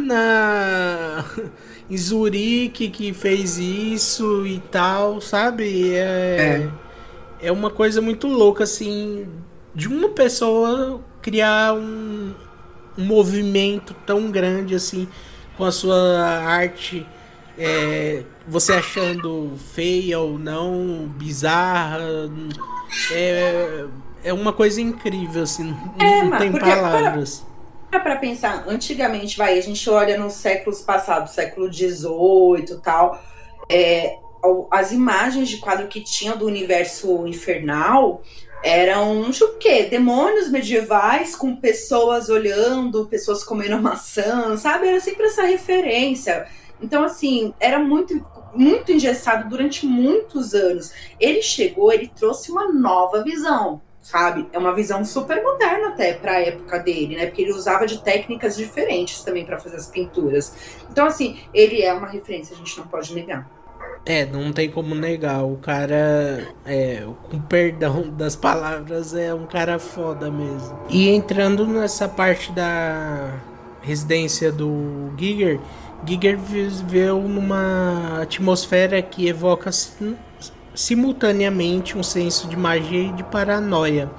em Zurique que fez isso e tal, sabe? É uma coisa muito louca, assim, de uma pessoa criar um movimento tão grande, assim, com a sua arte Você achando feia ou não, bizarra, é uma coisa incrível, assim, não Mas tem porque palavras. para pensar, antigamente, a gente olha nos séculos passados, século XVIII e tal, as imagens de quadro que tinham do universo infernal eram o quê? Demônios medievais com pessoas olhando, pessoas comendo maçã, sabe? Era sempre essa referência. Então, assim, era muito engessado durante muitos anos. Ele chegou, ele trouxe uma nova visão, sabe? É uma visão super moderna até para a época dele, né? Porque ele usava de técnicas diferentes também para fazer as pinturas. Então, assim, ele é uma referência, a gente não pode negar. Não tem como negar. O cara, com perdão das palavras, é um cara foda mesmo. E entrando nessa parte da residência do Giger, Giger viveu numa atmosfera que evoca simultaneamente um senso de magia e de paranoia.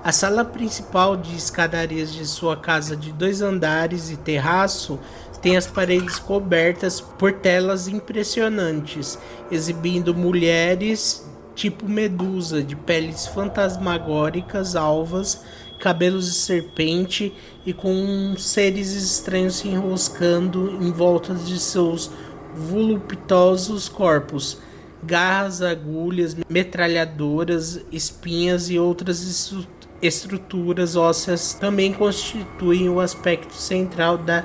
A sala principal de escadarias de sua casa de 2 andares e terraço tem as paredes cobertas por telas impressionantes, exibindo mulheres tipo Medusa, de peles fantasmagóricas alvas, cabelos de serpente e com seres estranhos se enroscando em volta de seus voluptuosos corpos. Garras, agulhas, metralhadoras, espinhas e outras estruturas ósseas também constituem o aspecto central da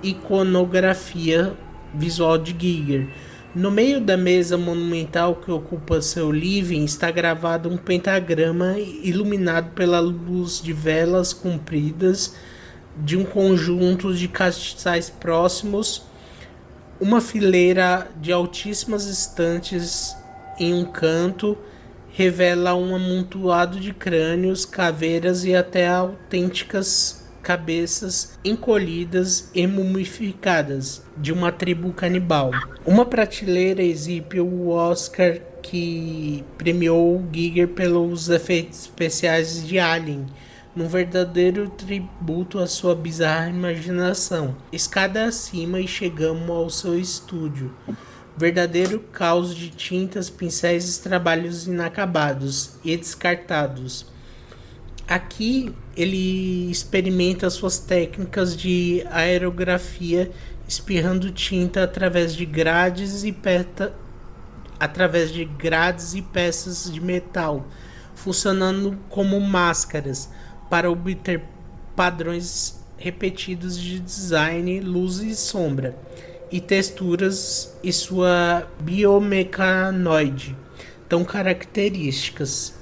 iconografia visual de Giger. No meio da mesa monumental que ocupa seu living está gravado um pentagrama iluminado pela luz de velas compridas de um conjunto de castiçais próximos. Uma fileira de altíssimas estantes em um canto revela um amontoado de crânios, caveiras e até autênticas cabeças encolhidas e mumificadas de uma tribo canibal. Uma prateleira exibe o Oscar que premiou Giger pelos efeitos especiais de Alien, num verdadeiro tributo à sua bizarra imaginação. Escada acima e chegamos ao seu estúdio. Verdadeiro caos de tintas, pincéis e trabalhos inacabados e descartados. Aqui ele experimenta suas técnicas de aerografia, espirrando tinta através de grades e peças de metal, funcionando como máscaras para obter padrões repetidos de design, luz e sombra, e texturas e sua biomecanoide tão características.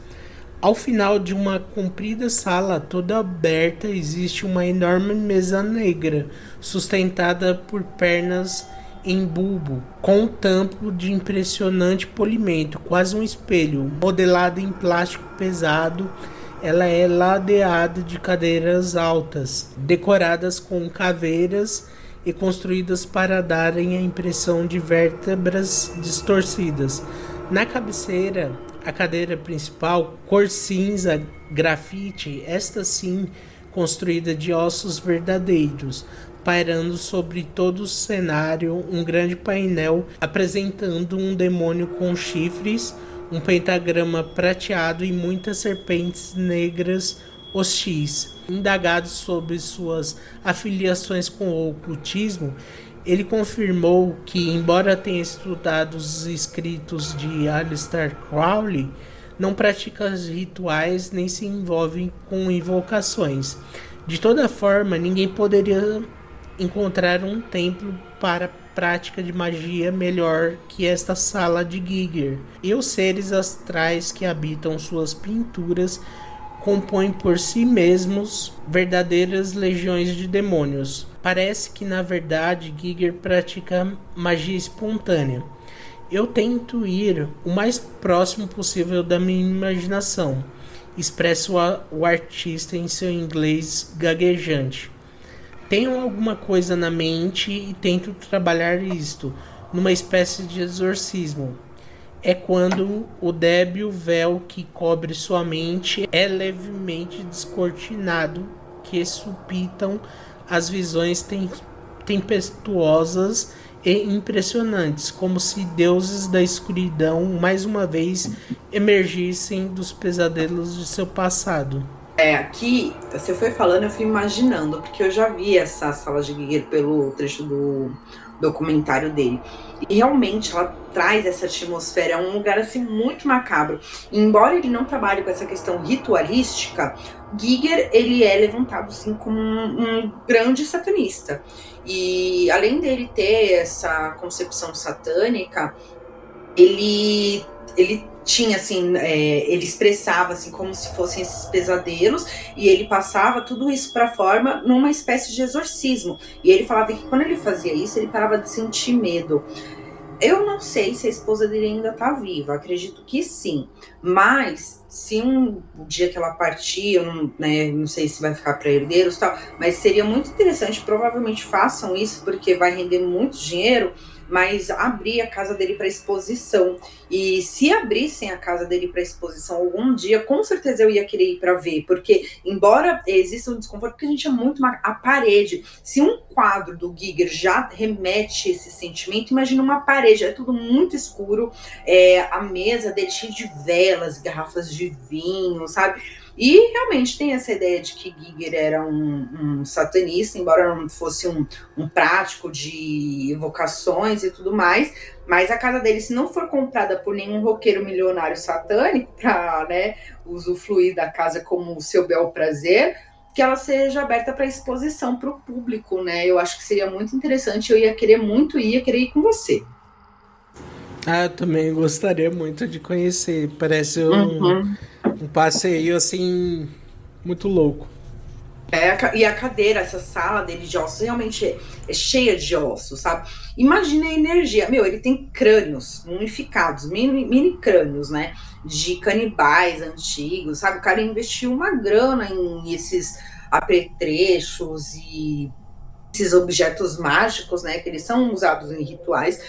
Ao final de uma comprida sala toda aberta existe uma enorme mesa negra, sustentada por pernas em bulbo, com um tampo de impressionante polimento, quase um espelho, modelada em plástico pesado. Ela é ladeada de cadeiras altas, decoradas com caveiras e construídas para darem a impressão de vértebras distorcidas. Na cabeceira, a cadeira principal, cor cinza, grafite, esta sim construída de ossos verdadeiros, pairando sobre todo o cenário um grande painel apresentando um demônio com chifres, um pentagrama prateado e muitas serpentes negras hostis. Indagado sobre suas afiliações com o ocultismo, ele confirmou que, embora tenha estudado os escritos de Aleister Crowley, não pratica rituais nem se envolve com invocações. De toda forma, ninguém poderia encontrar um templo para prática de magia melhor que esta sala de Giger. E os seres astrais que habitam suas pinturas compõem por si mesmos verdadeiras legiões de demônios. Parece que, na verdade, Giger pratica magia espontânea. Eu tento ir o mais próximo possível da minha imaginação, expressa o artista em seu inglês gaguejante. Tenho alguma coisa na mente e tento trabalhar isto, numa espécie de exorcismo. É quando o débil véu que cobre sua mente é levemente descortinado que supitam as visões tempestuosas e impressionantes, como se deuses da escuridão mais uma vez emergissem dos pesadelos de seu passado. Aqui, você foi falando, eu fui imaginando, porque eu já vi essa sala de Giger pelo trecho do documentário dele. E realmente ela traz essa atmosfera, é um lugar assim muito macabro. E, embora ele não trabalhe com essa questão ritualística, Giger, ele é levantado assim como um grande satanista. E além dele ter essa concepção satânica, ele tinha assim, ele expressava assim como se fossem esses pesadelos, e ele passava tudo isso para forma numa espécie de exorcismo. E ele falava que quando ele fazia isso, ele parava de sentir medo. Eu não sei se a esposa dele ainda tá viva, acredito que sim. Mas se um dia que ela partir, eu não, né, não sei se vai ficar para herdeiros e tal, mas seria muito interessante, provavelmente façam isso, porque vai render muito dinheiro, mas abrir a casa dele para exposição. E se abrissem a casa dele para exposição algum dia, com certeza eu ia querer ir para ver, porque embora exista um desconforto, porque a gente é muito a parede. Se um quadro do Giger já remete esse sentimento, imagina uma parede, é tudo muito escuro, a mesa dele cheia de velas, garrafas de vinho, sabe? E realmente tem essa ideia de que Giger era um satanista, embora não fosse um prático de evocações e tudo mais, mas a casa dele, se não for comprada por nenhum roqueiro milionário satânico, para, né, usufruir da casa como o seu bel prazer, que ela seja aberta para exposição para o público, né? Eu acho que seria muito interessante, eu ia querer muito ir, ia querer ir com você. Eu também gostaria muito de conhecer. Parece Uhum. um passeio assim muito louco. E a cadeira, essa sala dele de ossos, realmente é cheia de ossos, sabe? Imagina a energia. Meu, ele tem crânios mumificados, mini crânios, né? De canibais antigos, sabe? O cara investiu uma grana em esses apetrechos e esses objetos mágicos, né? Que eles são usados em rituais.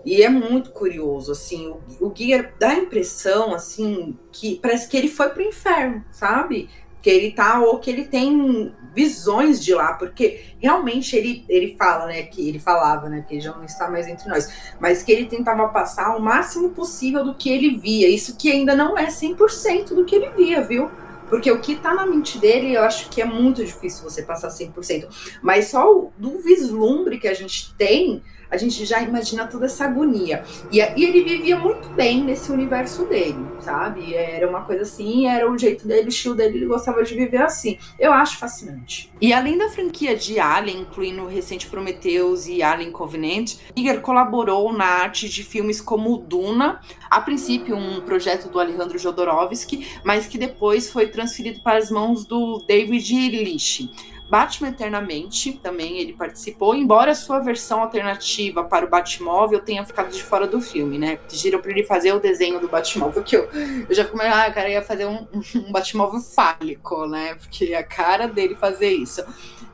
E é muito curioso, assim, o Giger dá a impressão, assim, que parece que ele foi pro inferno, sabe? Que ele tá, ou que ele tem visões de lá, porque realmente ele fala, né, que ele falava, né, que ele já não está mais entre nós, mas que ele tentava passar o máximo possível do que ele via, isso que ainda não é 100% do que ele via, viu? Porque o que tá na mente dele, eu acho que é muito difícil você passar 100%, mas só do vislumbre que a gente tem, a gente já imagina toda essa agonia. E ele vivia muito bem nesse universo dele, sabe? Era uma coisa assim, era o jeito dele, o estilo dele, ele gostava de viver assim. Eu acho fascinante. E além da franquia de Alien, incluindo o recente Prometheus e Alien Covenant, Giger colaborou na arte de filmes como Duna, a princípio um projeto do Alejandro Jodorowsky, mas que depois foi transferido para as mãos do David Leitch. Batman Eternamente, também ele participou, embora a sua versão alternativa para o Batmóvel tenha ficado de fora do filme, né? Pediram para ele fazer o desenho do Batmóvel, que eu já comecei, o cara ia fazer um Batmóvel fálico, né? Porque a cara dele fazer isso.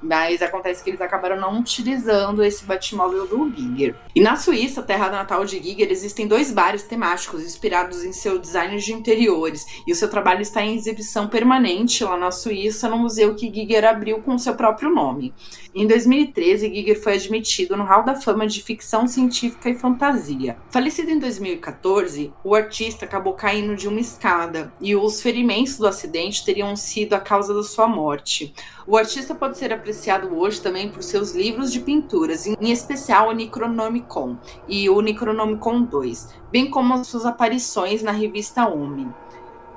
Mas acontece que eles acabaram não utilizando esse Batmóvel do Giger. E na Suíça, terra natal de Giger, existem 2 bares temáticos inspirados em seu design de interiores. E o seu trabalho está em exibição permanente lá na Suíça, no museu que Giger abriu com seu próprio nome. Em 2013, Giger foi admitido no Hall da Fama de Ficção Científica e Fantasia. Falecido em 2014, o artista acabou caindo de uma escada e os ferimentos do acidente teriam sido a causa da sua morte. O artista pode ser apreciado hoje também por seus livros de pinturas, em especial o Necronomicon e o Necronomicon 2, bem como as suas aparições na revista Homem.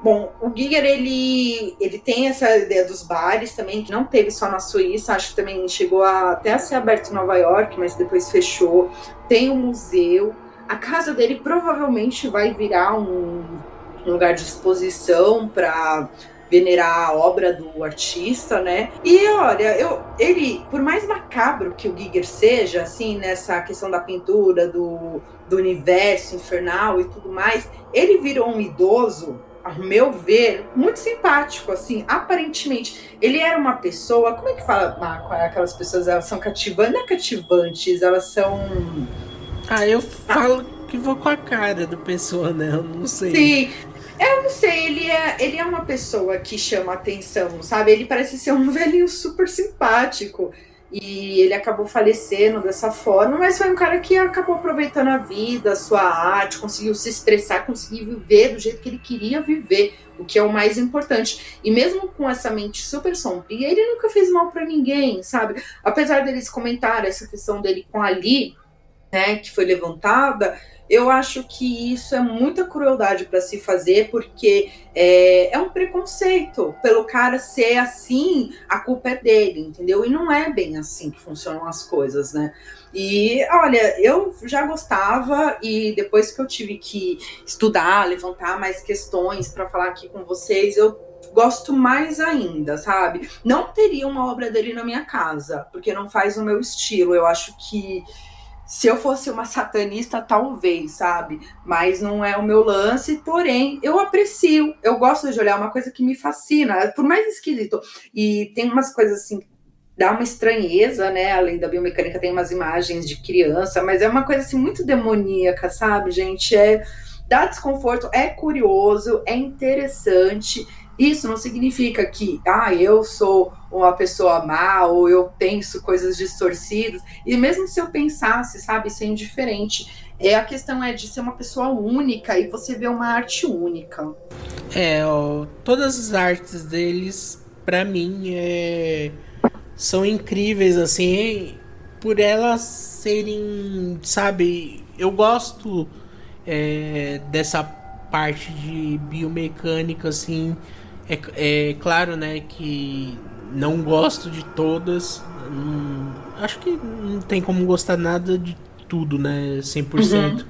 Bom, o Giger, ele tem essa ideia dos bares também, que não teve só na Suíça, acho que também chegou até a ser aberto em Nova York, mas depois fechou. Tem um museu. A casa dele provavelmente vai virar um lugar de exposição para venerar a obra do artista, né? E olha, ele, por mais macabro que o Giger seja, assim, nessa questão da pintura, do universo infernal e tudo mais, ele virou um idoso, ao meu ver, muito simpático, assim, aparentemente. Ele era uma pessoa, como é que fala, aquelas pessoas, elas são cativantes, não é cativantes, elas são... Eu falo que vou com a cara da pessoa, né? Eu não sei. Sim, eu não sei, ele é uma pessoa que chama atenção, sabe? Ele parece ser um velhinho super simpático. e ele acabou falecendo dessa forma, mas foi um cara que acabou aproveitando a vida, a sua arte, conseguiu se expressar, conseguiu viver do jeito que ele queria viver, o que é o mais importante. E mesmo com essa mente super sombria, ele nunca fez mal para ninguém, sabe? Apesar deles comentarem essa questão dele com a Lee, né, que foi levantada, eu acho que isso é muita crueldade para se fazer, porque é um preconceito. Pelo cara ser assim, a culpa é dele, entendeu? E não é bem assim que funcionam as coisas, né? E olha, eu já gostava, e depois que eu tive que estudar, levantar mais questões para falar aqui com vocês, eu gosto mais ainda, sabe? Não teria uma obra dele na minha casa, porque não faz o meu estilo. Eu acho que se eu fosse uma satanista, talvez, sabe? Mas não é o meu lance, porém, eu aprecio, eu gosto de olhar, uma coisa que me fascina, por mais esquisito. E tem umas coisas assim, dá uma estranheza, né? Além da biomecânica, tem umas imagens de criança, mas é uma coisa assim muito demoníaca, sabe, gente? Dá desconforto, é curioso, é interessante. Isso não significa que eu sou uma pessoa má ou eu penso coisas distorcidas. E mesmo se eu pensasse, sabe, isso é indiferente. A questão é de ser uma pessoa única e você ver uma arte única. Todas as artes deles, pra mim, são incríveis, assim, por elas serem, sabe, eu gosto dessa parte de biomecânica, assim. É claro, né, que não gosto de todas. Acho que não tem como gostar nada de tudo, né? 100%.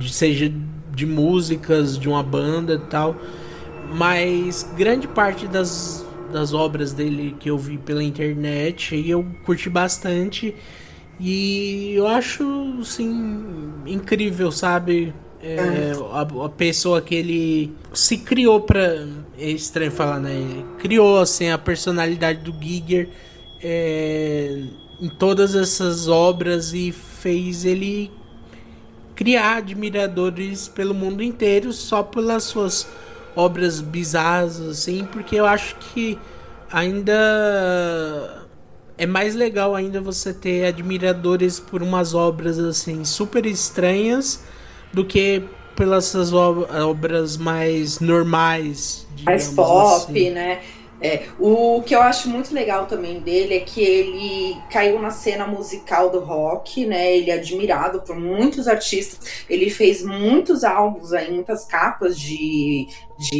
Seja de músicas, de uma banda e tal. Mas grande parte das obras dele que eu vi pela internet eu curti bastante. E eu acho, assim, incrível, sabe? A pessoa que ele se criou pra... É estranho falar, né? Ele criou, assim, a personalidade do Giger em todas essas obras e fez ele criar admiradores pelo mundo inteiro só pelas suas obras bizarras, assim, porque eu acho que ainda é mais legal ainda você ter admiradores por umas obras assim super estranhas do que pelas suas obras mais normais, Mais digamos pop, assim. né? O que eu acho muito legal também dele é que ele caiu na cena musical do rock, né? Ele é admirado por muitos artistas. Ele fez muitos álbuns aí, muitas capas de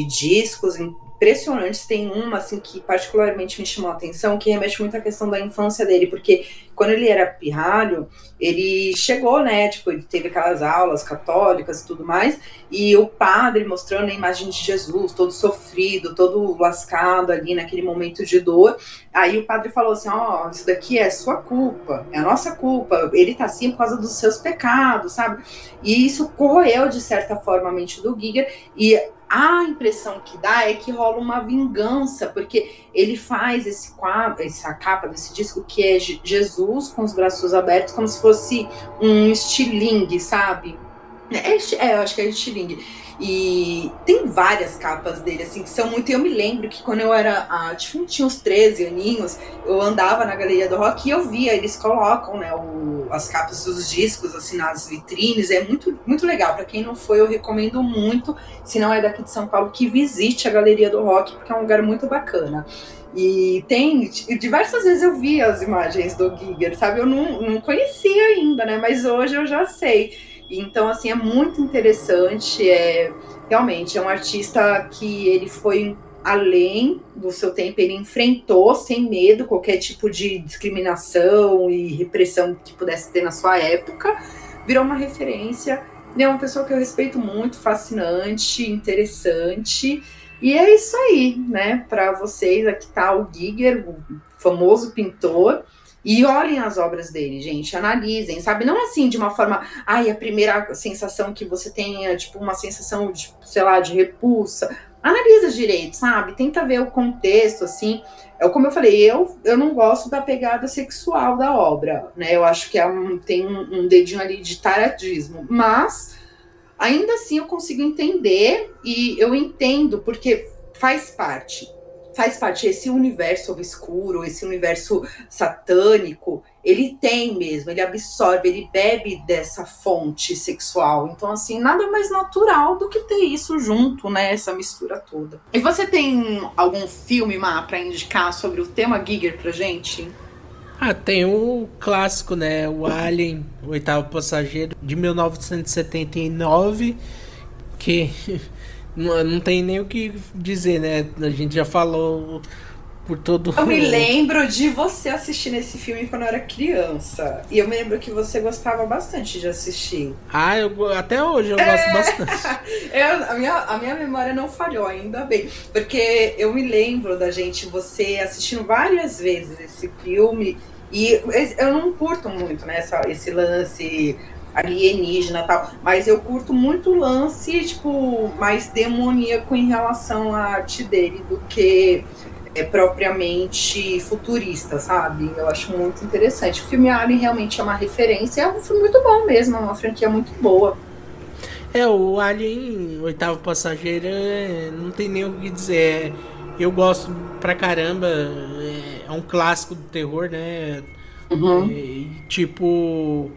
discos impressionantes. Tem uma assim que particularmente me chamou a atenção, que remete muito à questão da infância dele, porque quando ele era pirralho, ele chegou, né? Tipo, ele teve aquelas aulas católicas e tudo mais, e o padre mostrando a imagem de Jesus, todo sofrido, todo lascado ali naquele momento de dor. Aí o padre falou assim: isso daqui é sua culpa, é a nossa culpa, ele tá assim por causa dos seus pecados, sabe? E isso corroeu de certa forma a mente do Giger, e a impressão que dá é que rola uma vingança, porque ele faz esse quadro, essa capa desse disco, que é Jesus com os braços abertos, como se fosse um estilingue, sabe? Eu acho que é estilingue. E tem várias capas dele, assim, que são muito... Eu me lembro que quando eu era, tinha uns 13 aninhos, eu andava na Galeria do Rock e eu via, eles colocam, né, as capas dos discos, assim, nas vitrines. É muito, muito legal. Para quem não foi, eu recomendo muito, se não é daqui de São Paulo, que visite a Galeria do Rock, porque é um lugar muito bacana. E diversas vezes eu vi as imagens do Giger, sabe? Eu não conhecia ainda, né? Mas hoje eu já sei. Então, assim, é muito interessante. Realmente, é um artista que ele foi além do seu tempo, ele enfrentou sem medo qualquer tipo de discriminação e repressão que pudesse ter na sua época, virou uma referência. É uma pessoa que eu respeito muito, fascinante, interessante. E é isso aí, né? Para vocês, aqui tá o Giger, o famoso pintor. E olhem as obras dele, gente, analisem, sabe? Não assim de uma forma, a primeira sensação que você tenha, tipo, uma sensação de, sei lá, de repulsa. Analisa direito, sabe? Tenta ver o contexto, assim. Como eu falei, eu não gosto da pegada sexual da obra, né? Eu acho que tem um dedinho ali de taradismo, mas ainda assim eu consigo entender, e eu entendo porque faz parte. faz parte, esse universo obscuro, esse universo satânico, ele tem mesmo, ele absorve, ele bebe dessa fonte sexual. Então, assim, nada mais natural do que ter isso junto, né? Essa mistura toda. E você tem algum filme, Má, pra indicar sobre o tema Giger pra gente? Ah, tem o clássico, né? O Alien, o Oitavo Passageiro, de 1979, que não tem nem o que dizer, né? A gente já falou por todo. Eu me lembro de você assistindo esse filme quando eu era criança. E eu me lembro que você gostava bastante de assistir. Ah, até hoje eu gosto bastante. A minha memória não falhou, ainda bem. Porque eu me lembro da gente, você assistindo várias vezes esse filme. E eu não curto muito, né, esse lance alienígena e tal, mas eu curto muito o lance, tipo, mais demoníaco em relação à arte dele do que propriamente futurista, sabe? Eu acho muito interessante. O filme Alien realmente é uma referência, é um filme muito bom mesmo, é uma franquia muito boa. O Alien, Oitavo Passageiro, não tem nem o que dizer. Eu gosto pra caramba, é um clássico do terror, né? Tipo,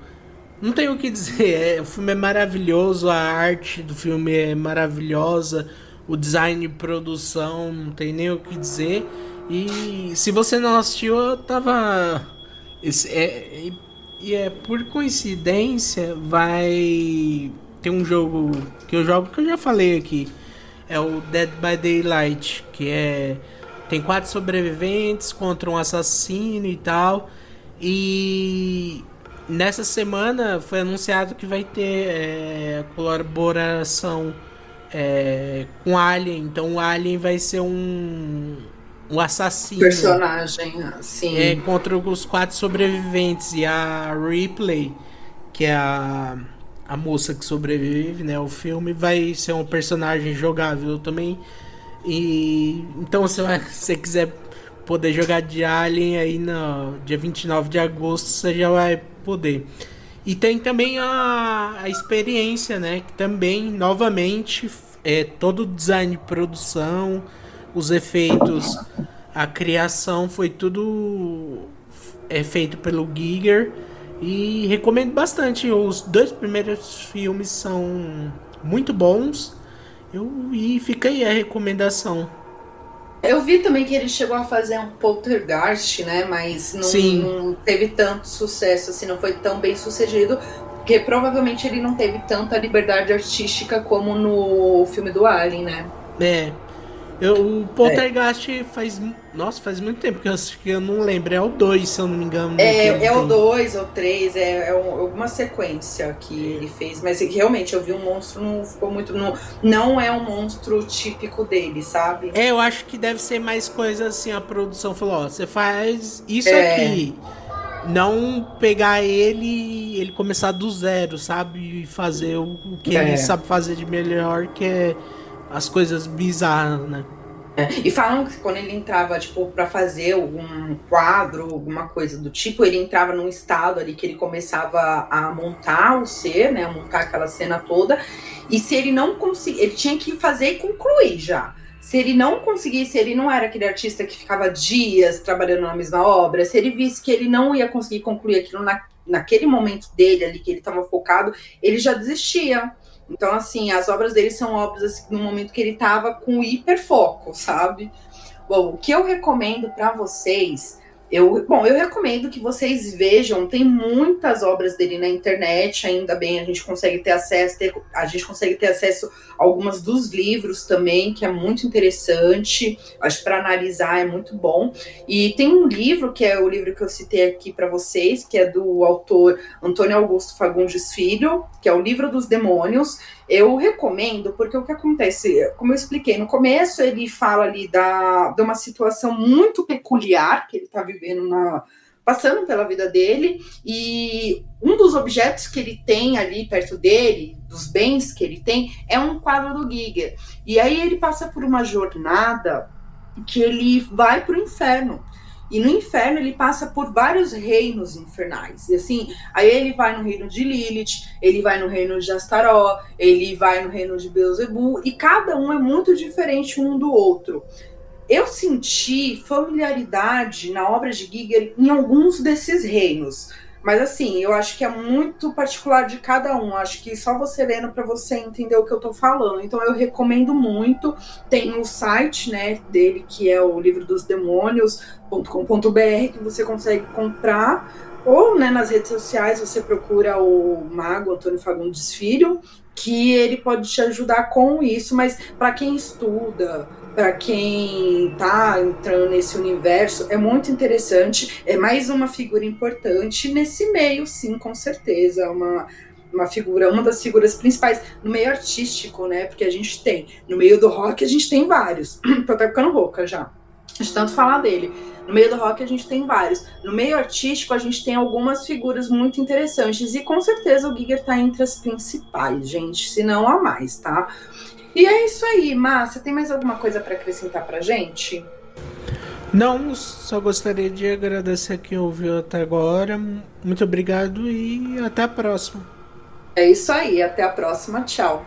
não tem o que dizer. O filme é maravilhoso, a arte do filme é maravilhosa, o design de produção, não tem nem o que dizer. E se você não assistiu, eu tava. Por coincidência, vai ter um jogo que eu jogo que eu já falei aqui. É o Dead by Daylight, que tem 4 sobreviventes contra um assassino e tal. E nessa semana foi anunciado que vai ter colaboração com Alien. Então o Alien vai ser um assassino. Personagem, assim. Contra os 4 sobreviventes. E a Ripley, que é a moça que sobrevive, né? O filme vai ser um personagem jogável também. E então, se você quiser poder jogar de Alien aí no dia 29 de agosto, você já vai poder. E tem também a experiência, né? Que também, novamente, todo o design de produção, os efeitos, a criação, foi tudo feito pelo Giger. E recomendo bastante. Os 2 primeiros filmes são muito bons. E fica aí a recomendação. Eu vi também que ele chegou a fazer um Poltergeist, né? Mas não teve tanto sucesso, assim, não foi tão bem sucedido. Porque provavelmente ele não teve tanta liberdade artística como no filme do Alien, né? O Poltergeist faz muito tempo que eu não lembro. É o 2, se eu não me engano. É o 2 ou 3, alguma sequência que ele fez. Mas realmente eu vi um monstro, não ficou muito. Não é um monstro típico dele, sabe? Eu acho que deve ser mais coisa assim. A produção falou: ó, você faz isso aqui. Não pegar ele e ele começar do zero, sabe? E fazer o que ele sabe fazer de melhor, que é as coisas bizarras, né? E falam que quando ele entrava, tipo, pra fazer algum quadro, alguma coisa do tipo, ele entrava num estado ali que ele começava a montar o ser, né? A montar aquela cena toda. E se ele não conseguia, ele tinha que fazer e concluir já. Se ele não conseguisse, ele não era aquele artista que ficava dias trabalhando na mesma obra. Se ele visse que ele não ia conseguir concluir aquilo naquele momento dele ali, que ele estava focado, ele já desistia. Então, assim, as obras dele são obras assim, no momento que ele estava com hiperfoco, sabe? Bom, o que eu recomendo para vocês... Eu recomendo que vocês vejam, tem muitas obras dele na internet, ainda bem a gente consegue ter acesso a algumas dos livros também, que é muito interessante, acho que para analisar é muito bom. E tem um livro, que é o livro que eu citei aqui para vocês, que é do autor Antônio Augusto Fagundes Filho, que é o Livro dos Demônios. Eu recomendo, porque o que acontece, como eu expliquei, no começo ele fala ali de uma situação muito peculiar que ele está vivendo, passando pela vida dele, e um dos objetos que ele tem ali perto dele, dos bens que ele tem, é um quadro do Giger. E aí ele passa por uma jornada que ele vai para o inferno. E no inferno ele passa por vários reinos infernais. E assim, aí ele vai no reino de Lilith, ele vai no reino de Astaró, ele vai no reino de Beelzebub, e cada um é muito diferente um do outro. eu senti familiaridade na obra de Giger em alguns desses reinos. Mas assim, eu acho que é muito particular de cada um. Acho que só você lendo para você entender o que eu tô falando. Então eu recomendo muito. Tem o site, né, dele, que é o livrodosdemônios.com.br, que você consegue comprar. Ou, né, nas redes sociais você procura o Mago Antônio Fagundes Filho, que ele pode te ajudar com isso. Mas para quem estuda, para quem está entrando nesse universo, é muito interessante. É mais uma figura importante nesse meio, sim, com certeza. Uma figura, uma das figuras principais no meio artístico, né? Porque a gente tem, no meio do rock, a gente tem vários. Tô até ficando rouca já, de tanto falar dele. No meio do rock a gente tem vários. No meio artístico a gente tem algumas figuras muito interessantes. E com certeza o Giger tá entre as principais, gente. Se não a mais, tá? E é isso aí, Márcia. Tem mais alguma coisa para acrescentar pra gente? Não, só gostaria de agradecer quem ouviu até agora. Muito obrigado e até a próxima. É isso aí. Até a próxima. Tchau.